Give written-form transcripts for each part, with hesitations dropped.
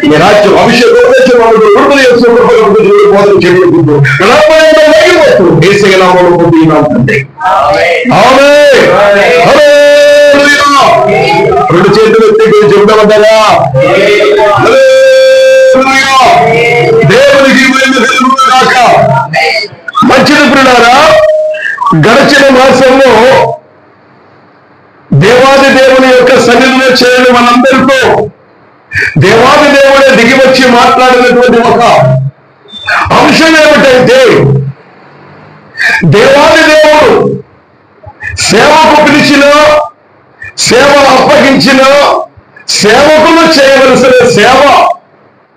ఈ రాజ్యం అభిషేకం రెండు చేతులు ఎత్తి చెబుతామంటారా? దేవునికి మంచిది ప్రియులారా. గడిచిన మాసంలో దేవాది దేవుని యొక్క సన్నిధిలో చేయని మనందరితో దేవాది దేవుడే దిగి వచ్చి మాట్లాడినటువంటి ఒక అంశం ఏమిటంటే, దేవాది దేవుడు సేవకు పిలిచిన, సేవ అప్పగించిన సేవకులు చేయవలసిన సేవ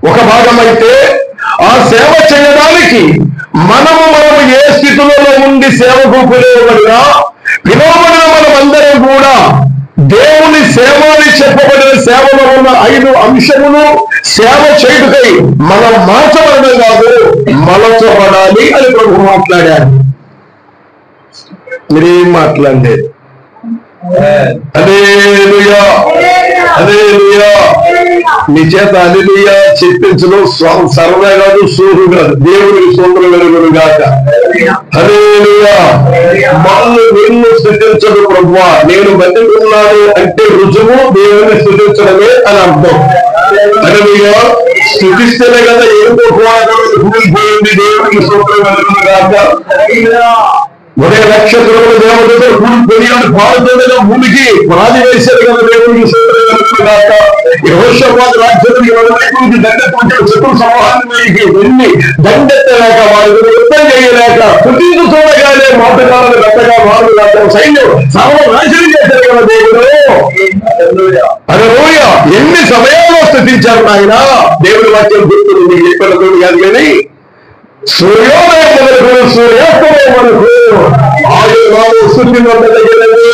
ఒక భాగమైతే, ఆ సేవ చేయడానికి మనము ఏ స్థితిలో ఉండి సేవకు పిలువబడిన మనమందరం కూడా దేవుని సేవ అని చెప్పబడిన సేవలో ఉన్న 5 అంశములు సేవ చేయుటకై మనం మార్చబడడం కాదు, మలచబడాలి అని ప్రభు మాట్లాడారు. మీరేం మాట్లాడలేదు. హల్లెలూయా, హల్లెలూయా. మీ చేత హల్లెలూయా చెప్పించడం సర్వే కాదు, సూరు కాదు. దేవునికి సోదరులు వెలుగును గాక. హల్లెలూయా. మనల్ని నిన్ను స్తుతించడు ప్రభువా, నేను బతికున్నాను అంటే రుజువు దేవుని స్తుతించడమే అని అర్థం. హల్లెలూయా. స్తుతిస్తేనే కదా ఏదో కూలిపోయింది. దేవునికి సోదరులు వెలుగును గాక. ఉదయ నక్షత్రములు దేవతలు కూలిపోయాడు, పాడుతుండగా భూమికి పునాది వేశారు కదా దేవునికి కాక. యెహోషాపాతు రాజ్యానికి దండెత్తించిన శత్రు సమూహానికి వెళ్ళి దండెత్తలేక వారు యుద్ధం చేయలేక పుట్టిందు చూడగానే మాటగాలను గట్టగా మారు సైన్యం సర్వనాశనం చేశారు కదా దేవుడు. హల్లెలూయా. ఎన్ని సమయాల్లో స్థుతించారు ఆయన. దేవుడి వాక్యం గుర్తుంది మీకు చెప్పినప్పుడు కాదు కానీ, సూర్యోదయం వరకు సూర్యాస్తమయం వరకు ఆయన స్థుతి మొదలైనది.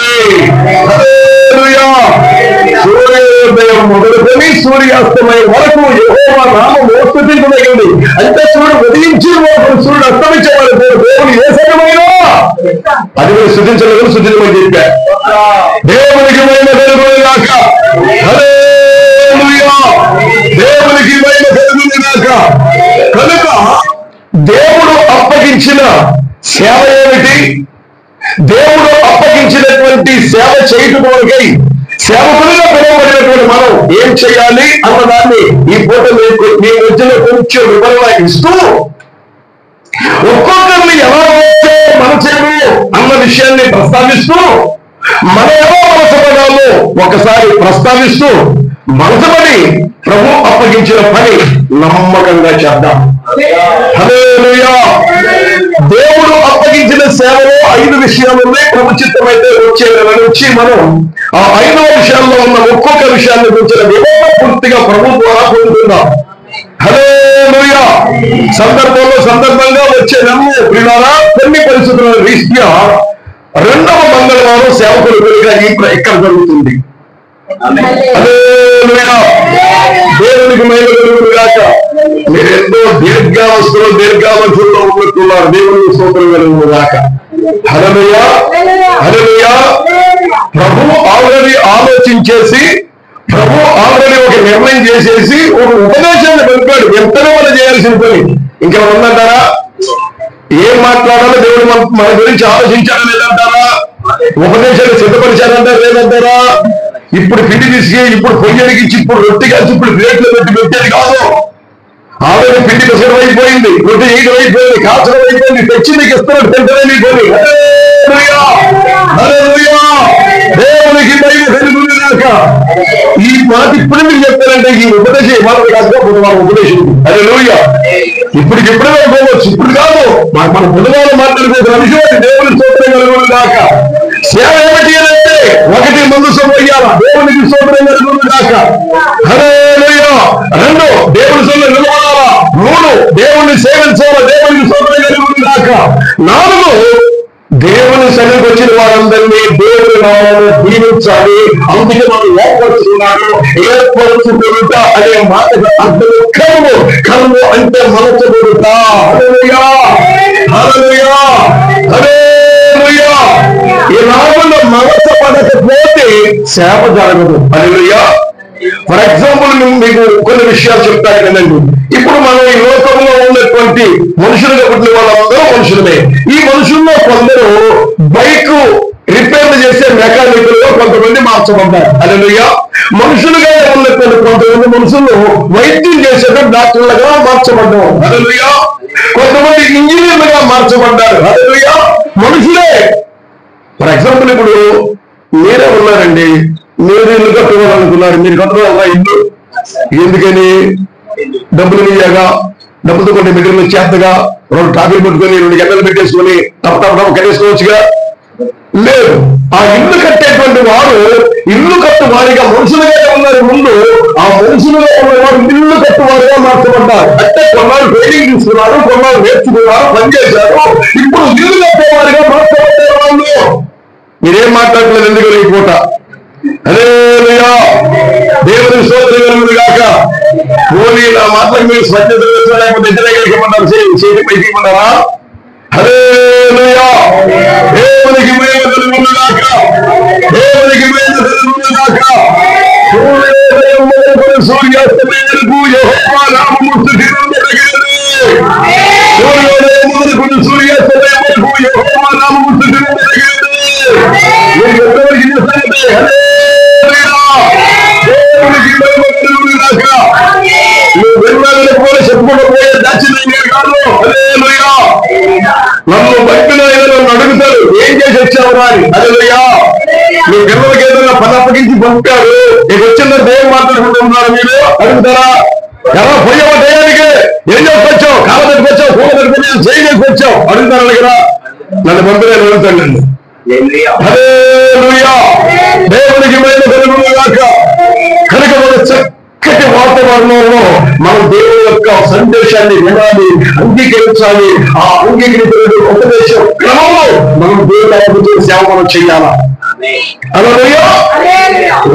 సూర్యోదయం మొదలుకొని సూర్యాస్తమయం వరకు యెహోవా నామము స్తుతించదగింది. అంటే సూర్యుడు ఉదయించి సూర్యుడు అస్తమించే వరకు దేవుడు ఏ సమయమైనా అది మీరు స్తుతించలేదు, స్తుతించమని చెప్పారు. దేవునికి మహిమ కలుగును గాక. హల్లెలూయా. దేవునికి మహిమ కలుగును గాక. కనుక దేవుడు అప్పగించిన సేవ ఏమిటి? దేవుడు అప్పగించినటువంటి సేవ చేయటం సేవకులుగా పిలువబడినటువంటి మనం ఏం చేయాలి అన్నదాన్ని ఈ పూట మీ మధ్యలో కొంచెం వివరణ ఇస్తూ, ఒక్కొక్కరిని ఎలా వస్తే మనసేమో అన్న విషయాన్ని ప్రస్తావిస్తూ, మన ఎలా మనసపడాలో ఒకసారి ప్రస్తావిస్తూ, మనసపడి ప్రభు అప్పగించిన పని నమ్మకంగా చేద్దాం. హల్లెలూయా. దేవుడు అప్పగించిన సేవలో 5 విషయాలు ఉన్నాయి. ప్రభు చిత్తమైతే వచ్చే నెల నుంచి మనం ఆ 5వ విషయాల్లో ఉన్న ఒక్కొక్క విషయాన్ని గురించిన వివరణ పూర్తిగా ప్రభు ద్వారా పొందుతున్నాం. హల్లెలూయా. సందర్భంగా వచ్చే నెలలో ప్రియులారా కొన్ని పరిస్థితుల రీత్యా 2వ మంగళవారం సేవకులు ఇక్కడ జరుగుతుంది. హల్లెలూయా. దేవునికి మహిమ కలుగును గాక. మీరెంతో దీర్ఘావస్థలో ఉన్నట్టున్నారు. దేవునికి స్తోత్రం కలుగును గాక. హల్లెలూయా, హల్లెలూయా. ప్రభు ఆల్రెడీ ఆలోచించేసి, ప్రభు ఆల్రెడీ ఒక నిర్ణయం చేసేసి ఒక ఉపదేశాన్ని పంపాడు. ఎంతనో మనం చేయాల్సిన పని ఇంకా ఉందంటారా? ఏం మాట్లాడాలో దేవుడు మన గురించి ఆలోచించాడా లేదంటారా? ఉపదేశాన్ని సిద్ధపరిచారంటారా లేదంటారా? ఇప్పుడు పిండి తీసుకు, ఇప్పుడు పొయ్యి అడిగించి, ఇప్పుడు రొట్టె కలిసి, ఇప్పుడు ప్లేట్లో పెట్టి పెట్టేది కాదు. ఆల్రెడీ పిండి పెసరం అయిపోయింది, రొట్టె చేయడం అయిపోయింది, కాచడం అయిపోయింది, తెచ్చి నీకు ఇస్తున్నాడు, తింటనే నీకు. దేవునికి మహిమ కలుగును గాక. ఈ మాట ఇప్పుడు మీకు చెప్తారంటే ఈ ఉపదేశం వాళ్ళకి కాదు, బుధవారం ఉపదేశం. హల్లెలూయా. ఇప్పటికిప్పుడే పోవచ్చు, ఇప్పుడు కాదు. మన బుధవారం మాట్లాడుకోవచ్చు విషయం. దేవుని స్తోత్రం కలుగును గాక. సేవ ఏమిటి అంటే 1 మందు సమయాల దేవునికి స్తోత్రం కలుగును గాక. హల్లెలూయా. 2 దేవుని సొమ్ము నిలబడాలా. 3 దేవుణ్ణి సేవించాలా. దేవునికి స్తోత్రం కలుగును గాక. 4 దేవుని సన్నిధికి వచ్చిన వారందరినీ దేవుని నామములో దీవించాలి. అందుకే మనం ఏర్పరచుకుంట అనే మాటకు అర్థం కర్ము. కర్ము అంటే మలచబడుట. హల్లెలూయా, హల్లెలూయా, హల్లెలూయా. ఈ నామంలో మలచబడకపోతే సేవ జరగదు. హల్లెలూయా. ఫర్ ఎగ్జాంపుల్ మీకు కొన్ని విషయాలు చెప్తాను కదండి. ఇప్పుడు మనం ఈ లోకంలో ఉన్నటువంటి మనుషులుగా పుట్టిన వాళ్ళందరూ మనుషులమే. ఈ మనుషుల్లో కొందరు బైక్ రిపేర్లు చేసే మెకానికల్లో కొంతమంది మార్చబడ్డారు. హల్లెలూయా. మనుషులుగా ఉన్నటువంటి కొంతమంది మనుషులు వైద్యం చేసేటప్పుడు డాక్టర్లుగా మార్చబడ్డారు. హల్లెలూయా. కొంతమంది ఇంజనీర్లుగా మార్చబడ్డారు. హల్లెలూయా. మనుషులే. ఫర్ ఎగ్జాంపుల్ ఇప్పుడు మీరే ఉన్నారండి, మీరు ఇల్లు కట్టుకోవాలనుకున్నారు. మీరు కట్టుకోవాలా ఇల్లు? ఎందుకని? డబ్బులు మీయాగా, డబ్బులతో కొన్ని మెటీరియల్ చేతగా 2 టాపీలు పెట్టుకొని 2 గంటలు పెట్టేసుకొని తప్ప కట్టేసుకోవచ్చుగా? లేదు. ఆ ఇల్లు కట్టేటువంటి వారు ఇల్లు కట్టువారిగా మనుషులుగా ఉన్నారు. ముందు ఆ మనుషులుగా ఉన్నవారు ఇల్లు కట్టువారిగా మార్చబడ్డారు. అంటే కొన్నాళ్ళు ట్రైనింగ్ తీసుకున్నారు, కొన్నాళ్ళు నేర్చుకున్నారు, పనిచేశారు. ఇప్పుడు ఇల్లు కట్టేవారిగా మార్చబడ్డారు వాళ్ళు. మీరేం మాట్లాడలేదు ఎందుకు ఈ పూట? హల్లెలూయా. దేవుని స్తోత్రం కలుగును గాక. పోనీ నా మాటలకు మీరు స్వచ్ఛత లేకపోతే వ్యతిరేకించమంటారు, చేతి పైకి ఇవ్వమంటారా? హల్లెలూయా. దేవునికి మహిమ కలుగును గాక. దేవునికి మహిమ కలుగును గాక. సూర్యాస్తమయమునకు యెహోవా నామము స్తుతించబడును. సూర్యోదయం మొదలుకొని సూర్యాస్తమయమునకు యెహోవా నామము స్తుతించబడును. మీరు ఎంతవరకు చేస్తారంటే హల్లెలూయా. దేవునికి మహిమ కలుగును గాక. నువ్వు వెళ్ళాలని కూడా చెప్పుకుంటూ పోయే దాచిని కాదు. హల్లెలూయా. నన్ను బయటలో ఏదైనా అడుగుతారు, ఏం చేసి వచ్చావురా అని. హల్లెలూయా. మీ పిల్లలకి ఏదైనా పని అప్పగించి పంపారు, నీకు వచ్చిందని ఏం మాట్లాడుకుంటున్నారు మీరు అడుగుతారా? ఎలా పోయావా టయానికి? ఏం చేసుకొచ్చావు? కాళ్ళ పెట్టుకొచ్చావు, పూల పెట్టుకొచ్చావు, చేయి చేసుకొచ్చావు అడుగుతారు. అడిగిరా నన్ను పంపిణీ అడుగుతానండి. హల్లెలూయా. దేవునికి మహిమ కలుగును గాక. కనుక మన చక్కటి వాతావరణంలో మనం దేవుని యొక్క సందేశాన్ని వినాలి, అంగీకరించాలి. ఆ అంగీకరించిన ఉపదేశం క్రమంలో మనం దేవుని సేవ మనం చేయాలా? హల్లెలూయా.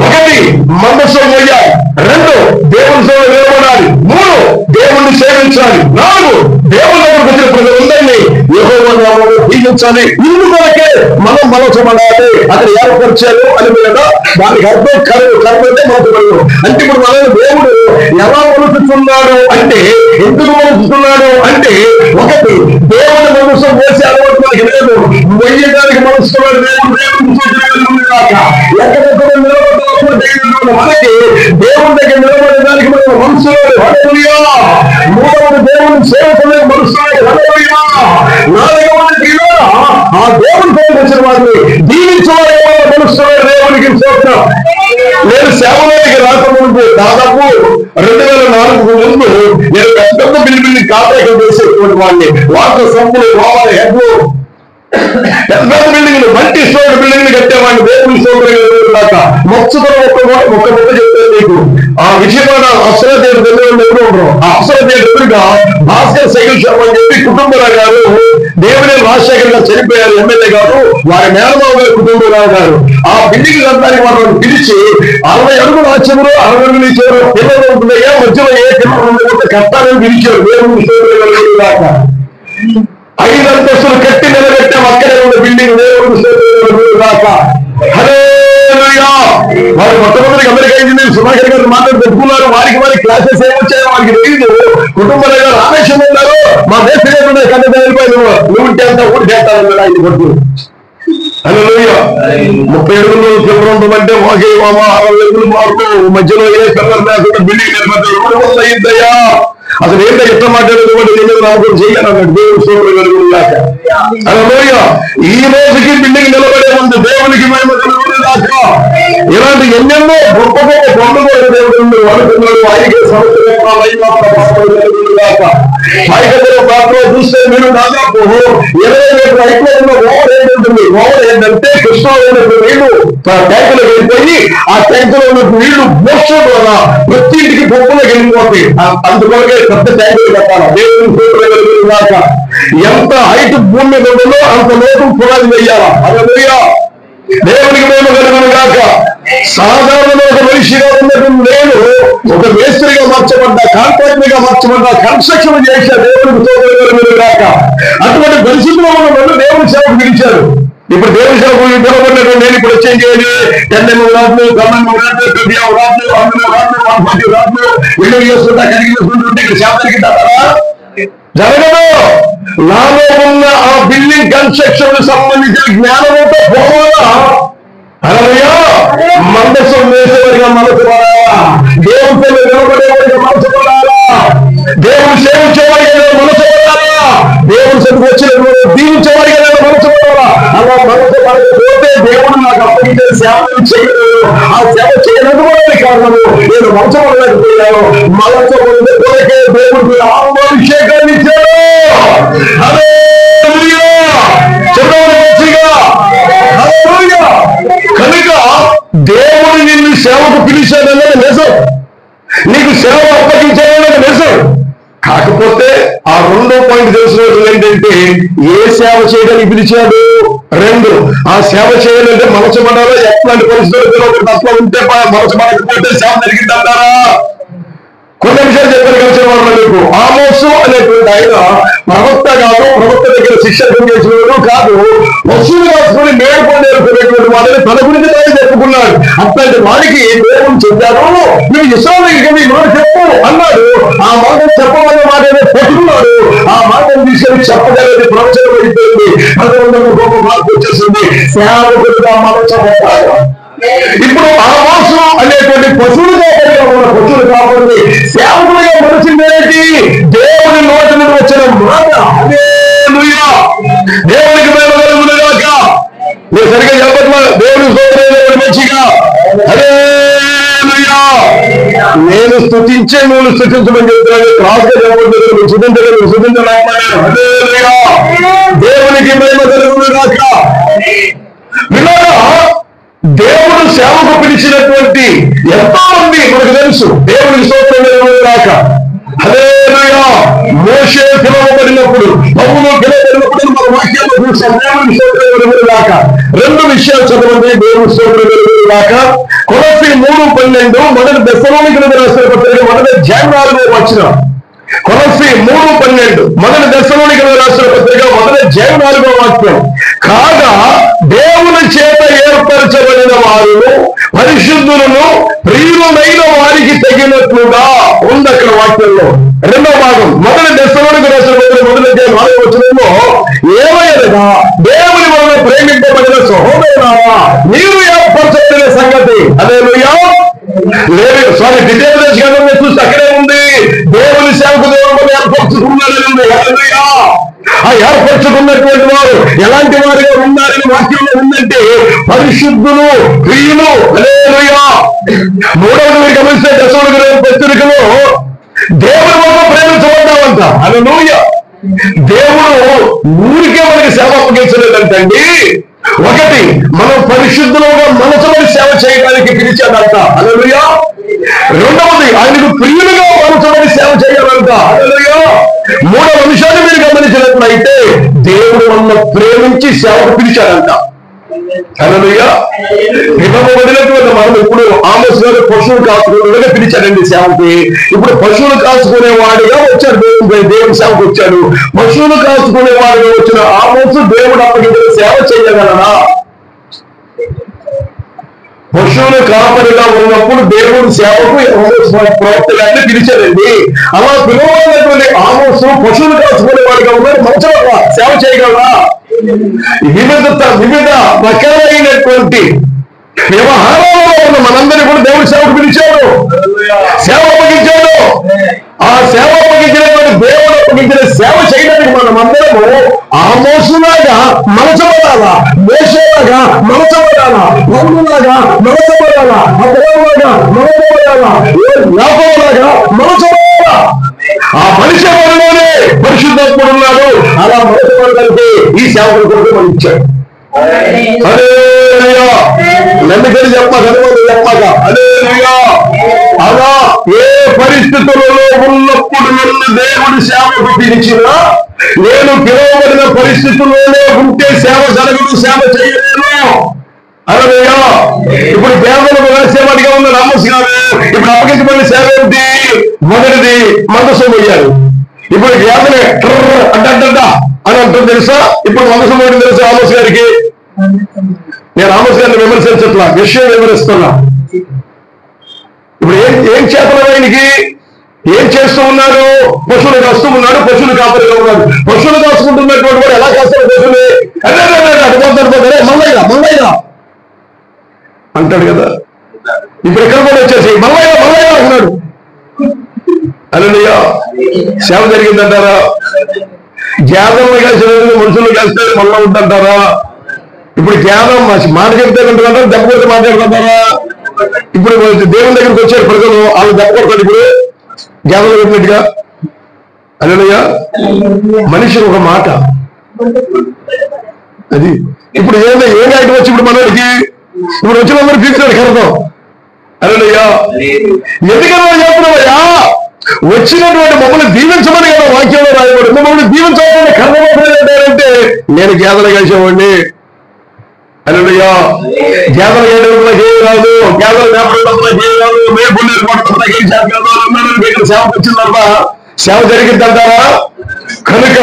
1 మందసం వేయాలి, 2 దేవుని సేవ నిలబడాలి, 3 దేవుణ్ణి సేవించాలి, 4 దేవుని దగ్గరకు వచ్చిన ప్రజలందరినీ యెహోవా నామములో పూజించాలి. ఇల్లు కొరకే మనం మలచబడాలి. అక్కడ ఏర్పరిచారు అని కదా, దానికి అర్థం కర్మంటే మలచబడదు. అంటే ఇప్పుడు మనం దేవుడు ఎలా మలుచుతున్నాడు అంటే, ఎందుకు మలుచుతున్నాడు అంటే, 1 దేవుని మనసు వేసే అలవాటు మనకి లేదు. మొయ్యడానికి మలుస్తున్నాడు దేవుడు. ఎక్కడెక్కడ నిలబడ్డ మనకి దేవుని దగ్గర నిలబడడానికి మనం మనుషులు. హల్లెలూయా. 3వ దేవుని సేవకులే మనుషులు. హల్లెలూయా. 4వ ఆ దేవుని పేరు వచ్చిన వారిని దీవించేవారు మనుషులు. దేవునికి స్తోత్రం. నేను సేవలోకి రాకముందు దాదాపు 2004 ముందు నేను పెద్ద బిల్డింగ్ కాంట్రాక్ట్ వేసేటువంటి వాడిని. వాటర్ సంపులు, గోవాల హెడ్లు, పెద్ద బిల్డింగ్, మల్టీ స్టోర్ బిల్డింగ్ కట్టేవాడిని. దేవుని సౌకర్యం మొత్తం ఒక్క చెప్తాను మీకు. ఆ విజయవాడ అప్సరా థియేటర్ దగ్గర ఎప్పుడు ఉండరు. ఆ అప్సరా థియేటర్ ఎదురుగా భాస్కర్ సైకిల్ షాప్ అని చెప్పి కుటుంబరావు గారు, దేవుని రాజశేఖర్ గారు చనిపోయారు, ఎమ్మెల్యే గారు, వారి మేనమావ గారు కుటుంబరావు గారు ఆ బిల్డింగ్ కట్టడానికి వాళ్ళని పిలిచి 60 అడుగులు ఆ చెవులు 60 అడుగులు ఇచ్చారు. పిల్లలు ఉంటున్నాయా మధ్యలో ఏ పిల్లలు ఉండకపోతే కట్టాలని పిలిచారు. దేవుని సౌకర్యం దాకా 5 అంతస్తులు కట్టి నిలబెట్టాం. అక్కడే ఉన్న బిల్డింగ్ దేవుని దాకా. హల్లెలూయా. వారు మొట్టమొదటి అమెరికా ఇంజనీర్ సుధాకర్ గారు మాట్లాడి పెట్టుకున్నారు. వారికి క్లాసెస్ ఏమొచ్చాయో వారికి తెలియదు. కుటుంబంలో రామేశ్వరం ఉన్నారు, మా దేశం కన్నా వెళ్ళిపోయి నువ్వు చేస్తా ఊరు చేస్తాను ఆయన కొట్టు. హల్లెలూయా. 30 అడుగులు కిలోమీటర్ అంటే ఒకే 60 అడుగులు మారుతూ మధ్యలో ఏ కలర్ లేకుండా బిల్డింగ్ నిలబడ్డారు. అసలు ఏంటో ఎట్లా మాట్లాడేది నమ్మకం చేయాలన్నాడు. దేవుని సోదరులు కలుగునుగాక. హల్లెలూయా. ఈ రోజుకి బిల్డింగ్ నిలబడే ముందు దేవునికి మహిమ కలుగునుగాక. ఇలాంటి ఎన్నెన్నో గొప్ప గొప్ప పొందుకోవడం దేవుడు అనుకున్నాడు. ఆయనకే సమస్య కలుగునుగాక. ఆయనలో పాత్ర చూస్తే మీరు దాదాపు 20 మీటర్ల హైట్లో ఉన్న ఓవర్ హెడ్ ఉంటుంది. ఓవర్ హెడ్ అంటే కృష్ణా నీళ్లు ట్యాంకులో వెళ్ళిపోయి ఆ ట్యాంకులో ఉన్న నీళ్లు మోసం వల్ల ప్రతి ఇంటికి పొప్పులోకి వెళ్ళిపోతాయి. అందుకొరకే పెద్ద ట్యాంకులు కట్టాలి. దేవుని దాకా ఎంత హైట్ భూమి మీద ఉంటుందో అంత లోటు పునాది వేయాలా. హల్లెలూయా. దేవునికి మేము కలుగును గాక. సాధారణంగా ఒక మనిషిగా ఉన్నటువంటి నేను ఒక మేస్త్రిగా మార్చబడ్డా, కాంట్రాక్టర్ గా మార్చబడ్డా, కన్స్ట్రక్షన్ చేసా. దేవునికి కలుగును గాక. అటువంటి పరిస్థితిలో ఉన్న నన్ను దేవుని సేవకు పిలిచారు. ఇప్పుడు దేవుని సేవకు పిలువబడినటువంటి నేను ఇప్పుడు వచ్చేం చేయాలి? 10 రాట్లు, 9 రాట్లు, 10 రాట్లు, 100 రాట్లు, 140 రాట్లు ఇల్లు చేసుకుంటా కలిగి చేసుకుంటుంటే ఇక్కడ సేవ జరిగింటారా? జరగదు. నాలో ఉన్న ఆ బిల్డింగ్ కన్స్ట్రక్షన్ సంబంధించిన జ్ఞానంతో పోవాలా? అలలుయా. మనసు వేసేవారిగా మనసు పడాలా? దేవునితో నిలబడేవారిగా మనసు పడాలా? దేవుని సేవించేవారిగా మనసు పడాలా? దేవుని సేవకు వచ్చినటువంటి దీవించేవారిగా మనసు పడాలా? అలా మనసు పడకపోతే దేవుడు నాకు అప్పగించిన సేవలు చేయలేదు. ఆ సేవ చేయకపోవడానికి కారణము నేను మనసు పడలేకపోయాను. మనసు పడితే దేవుడికి ఆత్మాభిషేకాన్ని ఇచ్చాడు. కనుక దేవుడు నిన్ను సేవకు పిలిచాడన్నది నిజం. నీకు సేవ అప్పగించాడన్నది నిజం. కాకపోతే ఆ 2వ పాయింట్ తెలిసిన ఏంటంటే ఏ సేవ చేయడానికి పిలిచాడు? 2 ఆ సేవ చేయాలంటే మనసు పడాలా? ఎట్లాంటి పరిస్థితుల్లో తత్వం ఉంటే మనసు పడకపోతే సేవ జరిగిందంటారా? కొన్ని విషయాలు చెప్పారు కలిసిన వాళ్ళు మీకు. ఆమోసు అనేటువంటి ఆయన ప్రవక్త కాదు, ప్రవక్త దగ్గర శిష్యత్వం చేసినవాడు కాదు. వస్తువులు రాసుకొని మేలుకొనేటువంటి వాడిని తన గురించి తాను చెప్పుకున్నాడు. అట్లాంటి వాడికి దేవుడు చెప్పారు, నువ్వు ఇస్రాయేలుకి నీ మాట చెప్పు అన్నాడు. ఆ మాట చెప్పమన్న మాట పట్టుకున్నాడు. ఆ మాటను తీసుకొని చెప్పగలిగే ప్రవచనం అయిపోయింది. గొప్ప మార్పు వచ్చేసింది. సేవకులుగా మనం చెప్పాలి. ఇప్పుడు ఆమోసు అనేటువంటి పశువులు కాపాడిగా ఉన్న పశువులు కాపాడి సేవకులుగా మనిషిందేంటి? దేవుని నోటి నుండి వచ్చిన మాట. హల్లెలూయా. దేవునికి మేము కలుగునుగాక. మీరు సరిగ్గా చెప్పట్లా? దేవుని స్తోత్రం మంచిగా. హల్లెలూయా. నేను స్తుతించే నువ్వు స్తుతించమని చెప్తున్నాను. క్లాస్గా చెప్పబడుతుంది. స్తుతించలేమని. హల్లెలూయా. దేవునికి మేము కలుగునుగాక. విన్నారా? దేవుడు సేవకు పిలిచినటువంటి ఎంతో మంది మనకు తెలుసు. దేవునికి స్తోత్రం రాక. హల్లెలూయా. మోషే పిలువబడినప్పుడు, పౌలు పిలువబడినప్పుడు మన వాక్యాలు చూసాం. దేవునికి స్తోత్రం రాక. 2 విషయాలు చదవండి. దేవునికి స్తోత్రం రాక. కొలస్సీ 3:12 మొదటి దెస్సలోనికీయులకు రాసిన పత్రిక 1వ అధ్యాయం కొలస్సీ 3:12 మొదటి దెస్సలోనికీయులకు రాసిన పత్రిక 1వ అధ్యాయం 4వ వాక్యం. కాగా దేవుని చేత ఏర్పరచబడిన వారు పరిశుద్ధులను ప్రియులైన వారికి తగినట్లుగా ఉంది అక్కడ వాక్యంలో. 2వ భాగం మొదటి దెస్సలోనికీయులకు రాసిన పత్రిక 1వ అధ్యాయం 4వ వచనంలో ఏమనగా దేవుని వలన ప్రేమింపబడిన సహోదరులారా మీరు ఏర్పరచబడిన సంగతి. హల్లెలూయా. డిటేల్ చూస్తే అక్కడే ఉంది. దేవుని సేవకు దేవుడు ఏర్పరచుకున్నాడని ఉంది. హల్లెలూయా. ఆ ఏర్పరచుకున్నటువంటి వారు ఎలాంటి వారిగా ఉన్నారని వాక్యంలో ఉందంటే పరిశుద్ధులు, ప్రియులు. హల్లెలూయా. 3వది మీరు గమనిస్తే దశలోనికీయుల పత్రికలో దేవుని వల్ల ప్రేమించబడ్డామంట. హల్లెలూయా. దేవుడు ఊరికే మనకి సేవ అప్పగించలేదంటండి. 1 మనం పరిశుద్ధులుగా మనసులోని సేవ చేయడానికి పిలిచాడంట. హల్లెలూయా. 2వది ఆయనకు ప్రియులుగా మనసులోని సేవ చేయాలంట. హల్లెలూయా. 3వ అంశాన్ని మీరు గమనించినట్లయితే దేవుడు మనల్ని ప్రేమించి సేవకు పిలిచాడంట. హల్లెలూయా. పిలువబడినటువంటి మనం ఇప్పుడు ఆమోసు గారు పశువులు కాసుకునే పిలిచాడండి సేవకి. ఇప్పుడు పశువులు కాసుకునే వాడిగా వచ్చాడు. దేవుని సేవకు వచ్చాడు. పశువులు కాసుకునే వాడిగా వచ్చిన ఆమోసు దేవుడు అప్పగించిన సేవ చేయగలరా? పశువులు కాపరిగా ఉన్నప్పుడు దేవుడు సేవకు ప్రవక్తగాన్ని పిలిచాడండి. అలా పిలువబడినటువంటి ఆమోసు పశువులు కాసుకునే వాడిగా ఉన్నాడు. మంచిగా సేవ చేయగలరా? వివిధ రకాలైనటువంటి వ్యవహారాలలో ఉన్న మనందరినీ కూడా దేవుడి సేవకు పిలిచాడు, సేవ అప్పగించాడు. ఆ సేవ అప్పగించినటువంటి దేవుడు అప్పగించిన సేవ చేయడానికి మనం అందరము ఆమోసులాగా మనసపడాలా, మోషేలాగా మనసపడాలా, పౌలులాగా మనసపడాలా, అబ్రహాములాగా మనసపడాలా, యాకోబులాగా మనసపడాలా. ఆ మనిషి మనలోనే పరిశుద్ధాత్ముడు ఉన్నాడు. అలా మనసపడడానికి ఈ సేవకుడు కూడా మనం ఇచ్చాడు. నన్నుకని చెప్పక అలా ఏ పరిస్థితులలో ఉన్నప్పుడు నన్ను దేవుడి సేవకు పిలిచినా నేను పిలువబడిన పరిస్థితుల్లోనే ఉంటే సేవ జరగదు, సేవ చేయలేను. అలలుయా. ఇప్పుడు కేవలం రహస్యవాడిగా ఉన్న రామోస్ గారు ఇప్పుడు అప్పగించబడిన సేవ ఏంటి? మొదటిది మనసు పోయారు. ఇప్పుడు కేవలం అంట అని అంటుంది తెలుసా? ఇప్పుడు మనసు పోయింది తెలుసా రామోస్ గారికి? నేను ఆమోస్ గారిని విమర్శించట్లా, విషయం వివరిస్తున్నా. ఇప్పుడు ఏం చేతనం ఆయనకి? ఏం చేస్తూ ఉన్నాడు? పశువులు కాస్తూ ఉన్నాడు, పశువులు కాపరిగా ఉన్నాడు. పశువులు కాసుకుంటున్నటువంటి వాడు ఎలా కాస్తాడు పశువుని? అటుపోతాడు, మల్లయ్య అంటాడు కదా. ఇప్పుడు ఇక్కడ కూడా వచ్చేసి మల్లయ్య అన్నాడు. హల్లెలూయా. సేవ జరిగిందంటారా? గేదెలను కలిసినందుకు మనుషులు కలిస్తే మళ్ళా ఉంటుంటారా? ఇప్పుడు గేదెం మాట చెప్తే ఉంటుందంటారా, దెబ్బ కొడితే మాట్లాడుతుంటారా? ఇప్పుడు దేవుని దగ్గరికి వచ్చారు ప్రజలు, వాళ్ళు దెబ్బ కొడతాడు ఇప్పుడు గేదెలు పెట్టినట్టుగా. హల్లెలూయా. మనిషి ఒక మాట అది. ఇప్పుడు ఏం ఐటమ్ వచ్చి ఇప్పుడు మనకి ఇప్పుడు వచ్చిన అందరూ పీకుతాడు కరతం. హల్లెలూయా. ఎందుకన్నా చెప్తున్నావయ్యా? వచ్చినటువంటి మమ్మల్ని దీవించమని కదా వాక్యంలో రాయబడి, మమ్మల్ని దీవించమని కర్మపడారంటే నేను గేదెలు కలిసేవాడిని. హల్లెలూయా. గేదెలు గేయడం చేయరాదు, గేదెలు మేపడం చేయరాదు, మేపుల్ని సేవకు వచ్చిన తర్వాత సేవ జరిగిద్దంటారా? కనుక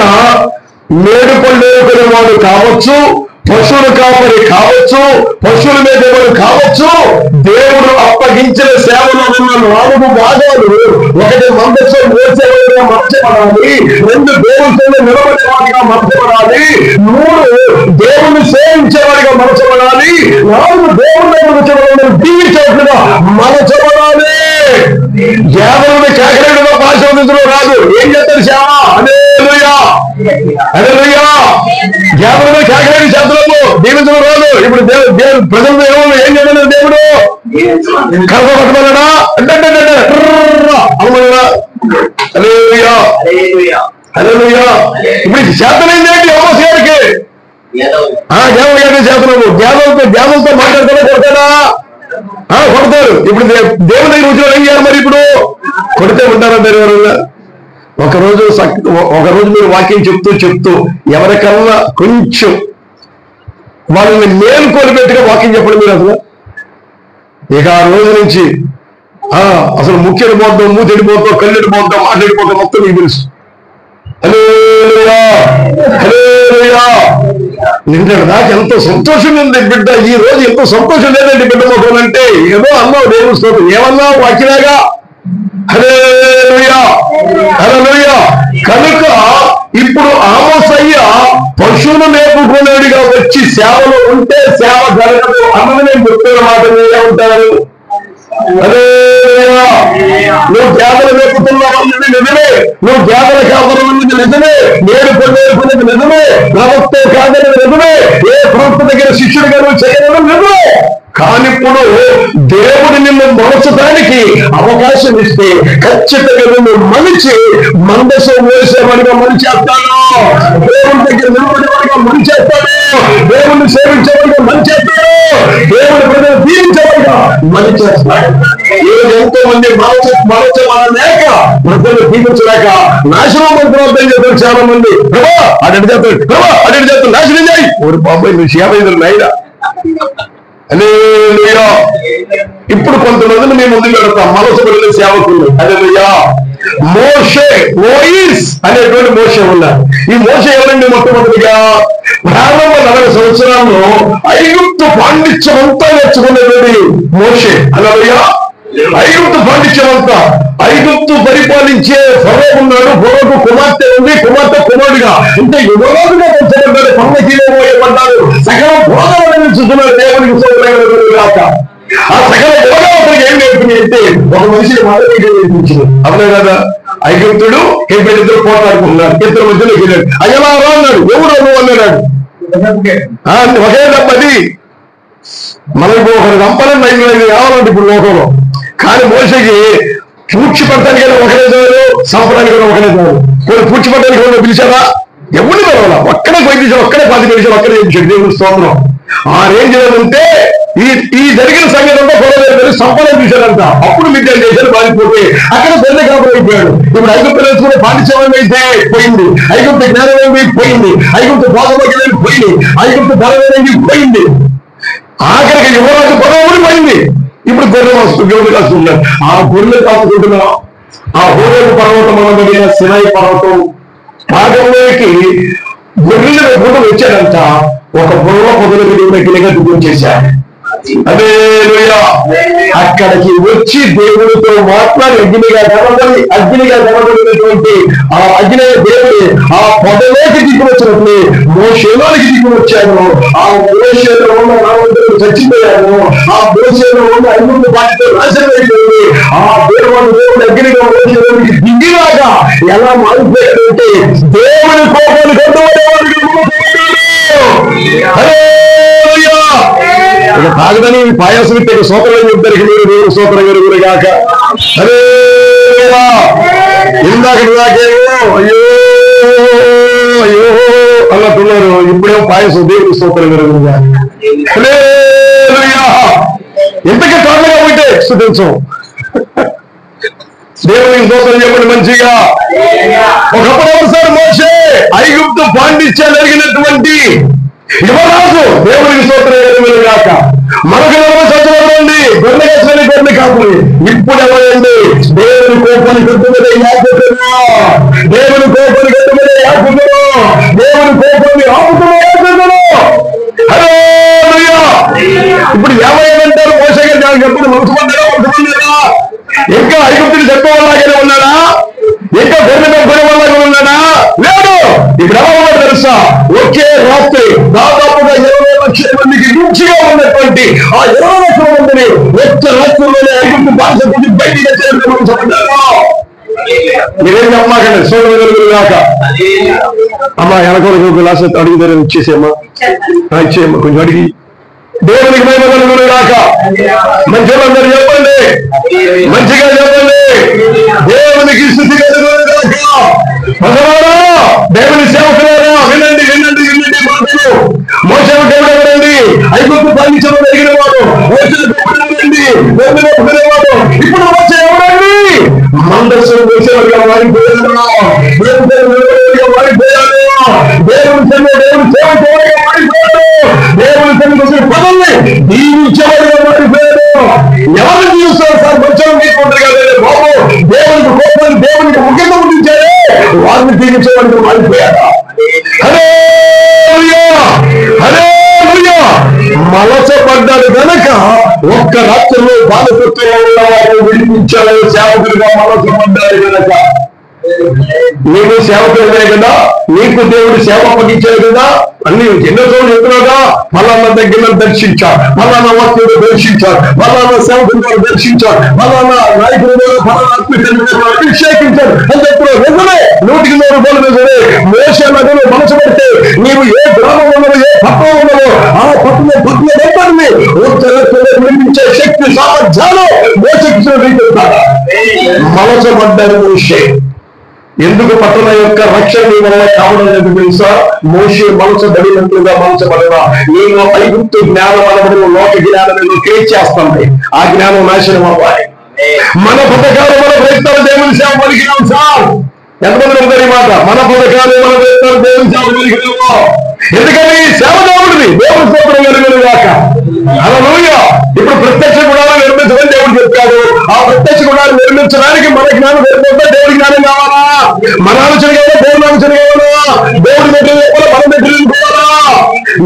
మేడు పళ్ళు వాడు కావచ్చు, పశువులు కాపరి కావచ్చు, పశువుల మీద ఎవరు కావచ్చు, దేవుడు అప్పగించిన సేవలో ఉన్న 4 భాగాలు, ఒకటి మందసం మోసేవాడిగా మార్చబడాలి, 2 దేవుడితో నిలబడేవాడిగా మార్చబడాలి, 3 దేవుణ్ణి సేవించేవాడిగా మార్చబడాలి, 4 దేవుడిని దీవించేట్లుగా మార్చబడాలి. గేదెలను కేకలేడుగా ఆశీర్వదించడం రాదు. ఏం చేస్తారు సేవ? హల్లెలూయా. హల్లెలూయా. గేదెలను కేకలేడు చేతులకు దీవించడం రాదు. ఇప్పుడు ప్రజలు ఏం చేయాలి? దేవుడు కర్మ పట్టమన్నాడా అంటే అమ్మన్నాడా? హల్లెలూయా. హల్లెలూయా. ఇప్పుడు చేతనైంది ఏంటి? ఆమోస్ గారికి గేదెల గారికి చేతనము. గేదెలతో మాట్లాడతాడా? కొడతాడా? కొడతారు. ఇప్పుడు దేవుని దగ్గర వచ్చిన ఏం చేయాలి మరి? ఇప్పుడు కొడితే ఉంటారంటారు ఎవరన్నా? ఒకరోజు మీరు వాక్యం చెప్తూ ఎవరికన్నా కొంచెం వాళ్ళని మేలుకొని పెట్టిగా వాక్యం చెప్పండి మీరు. అసలు ఇక ఆ రోజు నుంచి అసలు ముఖ్యడి పోతాం, మూతిడిపోతాం, కళ్ళెడిపోతాం, మాట్లాడిపోతాం, మొత్తం మీకు తెలుసు. హల్లెలూయా. హల్లెలూయా. నిన్నటి దాకా ఎంతో సంతోషంగా ఉంది బిడ్డ, ఈ రోజు ఎంతో సంతోషం లేదండి బిడ్డ మొక్కలంటే. ఏదో అన్నావు దేవుని స్తోత్రం, ఏమన్నావు వాక్యలాగా? హల్లెలూయా. హల్లెలూయా. కనుక ఇప్పుడు ఆమోసయ్య పశువులు మేపుకునేవాడిగా వచ్చి సేవలో ఉంటే సేవ జరగదు అన్నది నేను చెప్తున్న మాట మీరే ఉంటారు. హల్లెలూయా. నువ్వు గేదెలు మేపుతున్నావన్నది నిజమే, నువ్వు గేదెల కాపరున్నది నిజమే, నేడు పొందేది నిజమే, ప్రవక్త కాదని నిజమే, ఏ ప్రవక్త దగ్గర శిష్యుడిగా నువ్వు చేయడం నిజమే. కానీ ఇప్పుడు దేవుడు నిన్ను మలచడానికి అవకాశం ఇస్తే ఖచ్చితంగా నిన్ను మలిచి మందసం వేసేవాడిగా మలిచేస్తాడు, దేవుడి దగ్గర నిలబడేవాడిగా మలిచేస్తాడు, దేవుడిని సేవించేవాడిగా మలిచేస్తాడు, దేవుడి ప్రజలు దీవించేవాడిగా మలిచేస్తాడు. ఎంతో మంది మలచలేక ప్రజలు దీవించలేక నాశనం ప్రార్థన చేస్తారు చాలా మంది. ప్రభా అటు చేస్తాడు, ప్రభా అటు చేస్తాడు, నాశనం చేయి. ఒక బాబాయ్ నువ్వు సేవ అయినా. హల్లెలూయా. ఇప్పుడు కొంతమందిని మేము ముందు పెడతాం మనసుపడిన సేవకులు. హల్లెలూయా. మోయిస్ అనేటువంటి మోషే ఉన్నారు. ఈ మోషే ఎవరండి? మొట్టమొదటిగా ప్రారంభ 40 సంవత్సరాల్లో ఐగుప్తు పాండిత్యం అంతా నేర్చుకునేది మోషే. హల్లెలూయా. ఐగుప్తు పాండిత్యమంతా, ఐగుప్తు పరిపాలించే ఫరో ఉన్నాడు, ఫరోకు కుమార్తె ఉంది, కుమార్తె కుమారుడుగా అంటే యువరాజుగా పెంచబడ్డాడు, పర్వతీయబడ్డాడు, సకల భోగాలను చూస్తున్నాడు. దేవునికి కాక ఆ సకల భోగాలకు ఏం నేర్పింది అంటే ఒక మనిషిని మాత్రమే నేర్పించింది. అవునే కదా? ఐగుప్తుడు ఇద్దరు పోట్లాడుకున్నాడు, ఇద్దరు మధ్యలోకి వెళ్ళాడు. అయ్యలా అన్నాడు, ఎవరు నువ్వు అన్నాడు. ఒకే తప్పది మనకు ఒకరు రంపాలని 5 కావాలంటే ఇప్పుడు లోకంలో. కానీ మోషకి పూడ్చిపడటానికి ఒకరే చాలు, సంపడానికి ఒకరే చాలు. కొన్ని పూడ్చిపడటానికి ఎవరు పిలిచారా? ఎవరిని పిలవాలా? ఒక్కడే పోయి ఒక్కడే 10 నిమిషాలు ఒక్కడే చేయించాడు. దేవుని స్తోత్రం. ఆ రేంజ్ ఉంటే ఈ జరిగిన సంగతి అంతా గొడవ సంపద చూశారంట. అప్పుడు మిద్యాలు చేశారు, బాధిపోతే అక్కడ పెద్ద కాపురం అయిపోయాడు. ఇప్పుడు ఐగుప్తు నేర్చుకునే పాఠ్యచయం అయితే పోయింది, ఐగుప్తు జ్ఞానం పోయింది, ఐగుప్తు బోధమకి పోయింది, ఐగుప్తు బలమైనది పోయింది, ఆఖరికి యువరాజు పదవి పోయింది. ఇప్పుడు గొర్రెలు కాస్తున్నారు. ఆ గొర్రెలు కాపుకుంటున్నాం. ఆ హోరేబు పర్వతం అనబడిన సినాయి పర్వతం భాగంలోకి గొర్రెల కూడా వచ్చాడంట. ఒక బుర్ర పొదలుగా దిగుంచేశారు. అక్కడికి వచ్చి దేవుడితో మాట్లాడి అగ్నిగా కనబడినటువంటి ఆ అగ్ని దేవుడి ఆ పొదలోకి దిగి వచ్చినప్పుడు మోషేలోకి దిగి వచ్చాను. ఆ మోషేలో ఉన్న నామందరూ చచ్చిపోయాను. ఆ మోషేలో ఉన్న 5 బాధ్యతలు నాశనం అయిపోయింది. ఆ దేవుడు అగ్నిగా మోషేలోకి దిగిలాగా ఎలా మారిపోయాడంటే దేవుడి కోపాన్ని కొట్టబడేవాడికి తాగదని పాయాసం ఇస్తే సోదరులు చెప్తారు. మీరు దేవుడు సోదరు గరుగురు కాక అరే ఇందాక దాకేమో అయ్యో అయ్యో అన్నట్టున్నారు. ఇప్పుడేమో పాయసం దేవుడు సోదరు గరుగురు కాక. ఎంతగా కారణంగా ఉంటే స్తుతించం. దేవునికి స్తోత్రం చెప్పండి మంచిగా. ఒకప్పుడు ఒకసారి మోషే ఐగుప్తు పాండిత్యాలు జరిగినటువంటి యువరాజు దేవునికి స్తోత్రం కాక. మనకు 40 సంవత్సరాలు ఉంది గొర్రె కాపుని. ఇప్పుడు ఎవరండి దేవుని కోపాన్ని కట్టుబడే యాజకులు, దేవుని కోపాన్ని కట్టుబడే యాజకులు, దేవుని కోపాన్ని ఆపుతున్న యాజకులు. ఇప్పుడు ఏమైందంటారు? మోషే గారు దానికి ఎప్పుడు మనసుపడ్డారా? ఇంకా ఐగుప్తుని చెప్పేవాళ్ళగానే ఉన్నాడా? ఇంకా గొర్రె వాళ్ళగా ఉన్నాడా? లేదు. ఇక్కడ ఎలా ఉన్నాడు తెలుసా? ఒకే రాత్రి దాదాపుగా 20 లక్షల మందికి రుచిగా ఉన్నటువంటి ఆ 20 లక్షల మందిని ఒక్క రాత్రిలోనే ఐగుప్తు భాష బయటికి మీరేం చెప్పమాకండి. సోదరులు కాక అమ్మా వెనకొరకు గ్లాస్ అడిగితే ఇచ్చేసేమ్మా, ఇచ్చేయమ్మా కొంచెం అడిగి. దేవునికి మహిమ కాక. మంచి వాళ్ళందరూ చెప్పండి, మంచిగా చెప్పండి. దేవునికి స్థితి కలుగునుగాక. దేవుని సేవకులారా వినండి వినండి వినండి మాటలు. మోషే దేవుడు ఎవరండి? ఐగుప్తు పాలించడం జరిగిన వాడు. ఇప్పుడు మోషే ఎవరండి? మందస్సును వేసేవాడిగా మారిపోయాడు. దేవుని సేవకుడిగా మారిపోయాడు. దేవుని సేవ పదల్ని దీవించేవాడిగా మారిపోయాడు. ఎవరు జీవిస్తారు సార్? కొంచెం తీసుకుంటారు కదా బాబు. దేవునికి కోపాన్ని దేవునికి ముఖ్యంగా ఉంచారే వారిని దీవించేవాడిగా మారిపోయాడు. మలచబడ్డాడు కనుక ఒక్క రాత్రిలో బాధపడుతున్న వారిని విడిపించాలని సేవకులుగా మలచబడ్డాడు కనుక. నీకు సేవకులే కదా, నీకు దేవుడు సేవ అప్పగించాడు కదా. అన్ని ఎన్నో చోట్ల ఎదురుగా ఫలానా దగ్గర దర్శించాడు, ఫలానా వస్తువులు దర్శించాడు, ఫలానా సేవకులు దర్శించాడు, ఫలానా నాయకులు అభిషేకించాడు అని చెప్పిన నిజమే. 100% నిజమే. మోషే నగలు మనసు పెడితే నీవు ఏ గ్రామం ఉన్నదో ఏ పట్టణం ఉన్నదో ఆ పట్టణం నిర్మించే శక్తి సామర్థ్యాలు మోసకిచ్చిన రీతి మలచబడ్డారు మోషే. ఎందుకు పట్టణ యొక్క రక్షణ వల్ల కావడం లేదు తెలుసా? మోషే మలచబడినట్లుగా మలచబడరా. నేను ఐగుప్తు జ్ఞానం అనబడిన లోక జ్ఞానం చేస్తాను. ఆ జ్ఞానం నాశనం అవ్వాలి. మన పథకాలు మన ప్రయత్నాలు దేవుని సేవ పలికినాం సార్. ఎంతమంది ఉంటారు ఈ మాట? మన పథకాలు మన ప్రయత్నాలు దేవుని సేవ పలికినాము. ఎందుకని సేవ దేవుడిది. దేవుని స్తోత్రం కలుగును గాక. హల్లెలూయా. ఇప్పుడు ప్రత్యక్ష గుణాలు నిర్మించమని దేవుడు చెప్పాడు. ఆ ప్రత్యక్ష గుణాలు నిర్మించడానికి మన జ్ఞానం సరిపోతే దేవుడి జ్ఞానం కావాలా? మన ఆలోచన కావాలా? దేవుడి ఆలోచన కావాలా? దేవుడి దగ్గర చెప్పాలా? మన దగ్గర పోవాలా?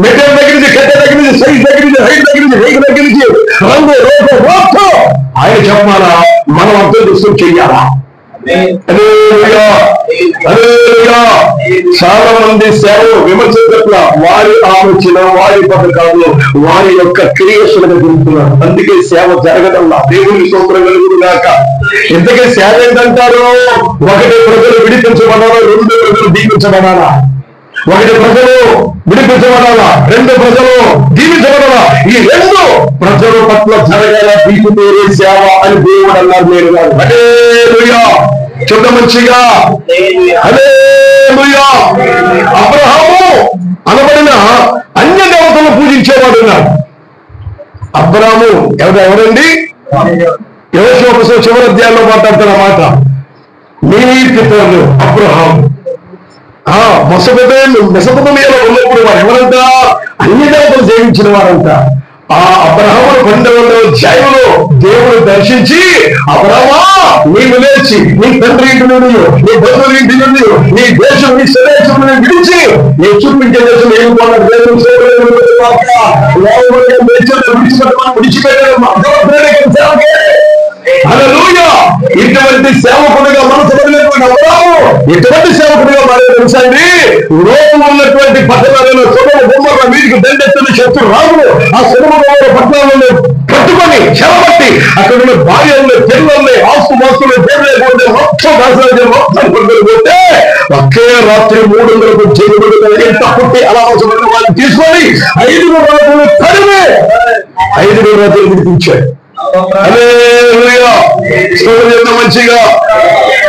మెటీరియల్ దగ్గర నుంచి, కట్టె దగ్గర నుంచి, సైజ్ దగ్గర నుంచి, హైట్ దగ్గర నుంచి, హైట్ దగ్గర నుంచి, రంగు రూపం ఆయన చెప్పాలా? మనం అర్థం చేసుకుని చెయ్యాలా? చాలా మంది సేవలు విమర్శించట్ల వారి ఆలోచన, వారి పథకాలు, వారి యొక్క క్రియేషన్గా జరుగుతున్నారు. అందుకే సేవ జరగడంలా. దేవుని స్తోత్రం కలుగును గాక. ఇంతకీ సేవ ఏంటంటారు? ఒకటి ప్రజలు విడిపించబడాలా, 2 ప్రజలు దీవించబడాలా. ఒకటి ప్రజలు విడిపించబడాలా, 2 ప్రజలు దీవించబడాలా. ఈ 2 ప్రజల పట్ల జరగాల తీసిపోయే సేవ అని దేవుడు అన్నారు. నేను కాదు. హల్లెలూయా. చూడ మంచిగా. హల్లెలూయా. అబ్రహాము అనబడిన అన్య దేవతలను పూజించేవాడు ఉన్నాడు. అబ్రహాము ఎవరండి? యెహోషువ చివరి అధ్యాయంలో మాట్లాడుతున్న మాట. నీ పితరులు అబ్రహాం మెసొపొతామియాలో ఉన్నప్పుడు వారు ఎవరంట? అన్య దేవతలు సేవించిన వారంట. ఆ అబ్రహాము 12వ అధ్యాయంలో దేవుడు దర్శించి, అబ్రహామా నీవు లేచి నీ తండ్రి ఇంటి నుండి, నీ బంధువుల ఇంటి నుండి, నీ దేశం నీ స్వదేశం విడిచి నీ చూపించే దేశం ఏమన్నాడు? దేవుడు విడిచిపెట్టాడు. హల్లెలూయా! ఇటువంటి సేవకుడిగా మనసు పడినటువంటి అబ్రహాము ఎటువంటి సేవకుడిగా మారే తెలుసండి? లోపల ఉన్నటువంటి పట్టణాలలో సొదొమ గొమొర్రా వీరికి దండెత్తిన శత్రు రాజులు ఆ సొదొమ గొమొర్రా పట్టణాలను పట్టుకొని చెరబట్టి అక్కడ ఉన్న భార్యల్ని, పిల్లల్ని, ఆస్తుమాస్తులు దేవుడు మొత్తం నాశనం మొత్తం పట్టుకొని ఒకే రాత్రి 300 జైలు పుట్టి అలా అవసరమైన వాళ్ళని తీసుకొని 5 రాత్రులు తరిమి 5 రాత్రులు విడిపించాడు. మంచిగా.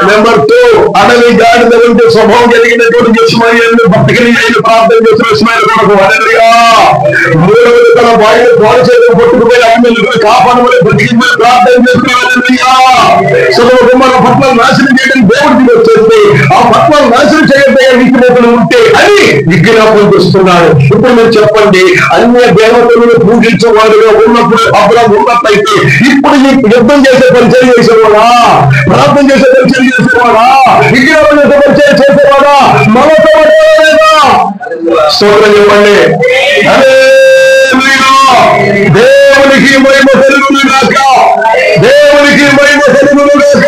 నెంబర్ 2, అడవి గాడిద ఉంటే స్వభావం కలిగినటువంటి యెష్మాయేలు భక్తిని ప్రార్థన చేసిన ఇష్మాయేలు కొడుకు. హల్లెలూయా! 3వ తన భార్య పాలు చేతులు పట్టుకుపోయి అమ్మెల్ని కాపాడమని బతికించి ప్రార్థన చేస్తున్నారు. హల్లెలూయా! సొదొమ గొమొర్రా పట్టణాలను నాశనం చేయడానికి దేవుడికి వచ్చేస్తే ఆ పట్టణాలను నాశనం చేయడానికి విగ్రహాలు ఉంటే అని విజ్ఞాపన చేస్తున్నాడు. ఇప్పుడు మీరు చెప్పండి, అన్య దేవతలను పూజించేవాడుగా ఉన్నప్పుడు అబ్రహాము ఉన్నట్లయితే ఇప్పుడు యుద్ధం చేసే పరిచయం చేసేవాడా? ప్రార్థన చేసే పరిచయం చేసేవాడా? విగ్రహం చేసే పరిచయం చేసేవాడా? మనతో లేదా? స్తోత్రం చెప్పండి. దేవునికి మహిమ కలుగును గాక, దేవునికి మహిమ కలుగును గాక.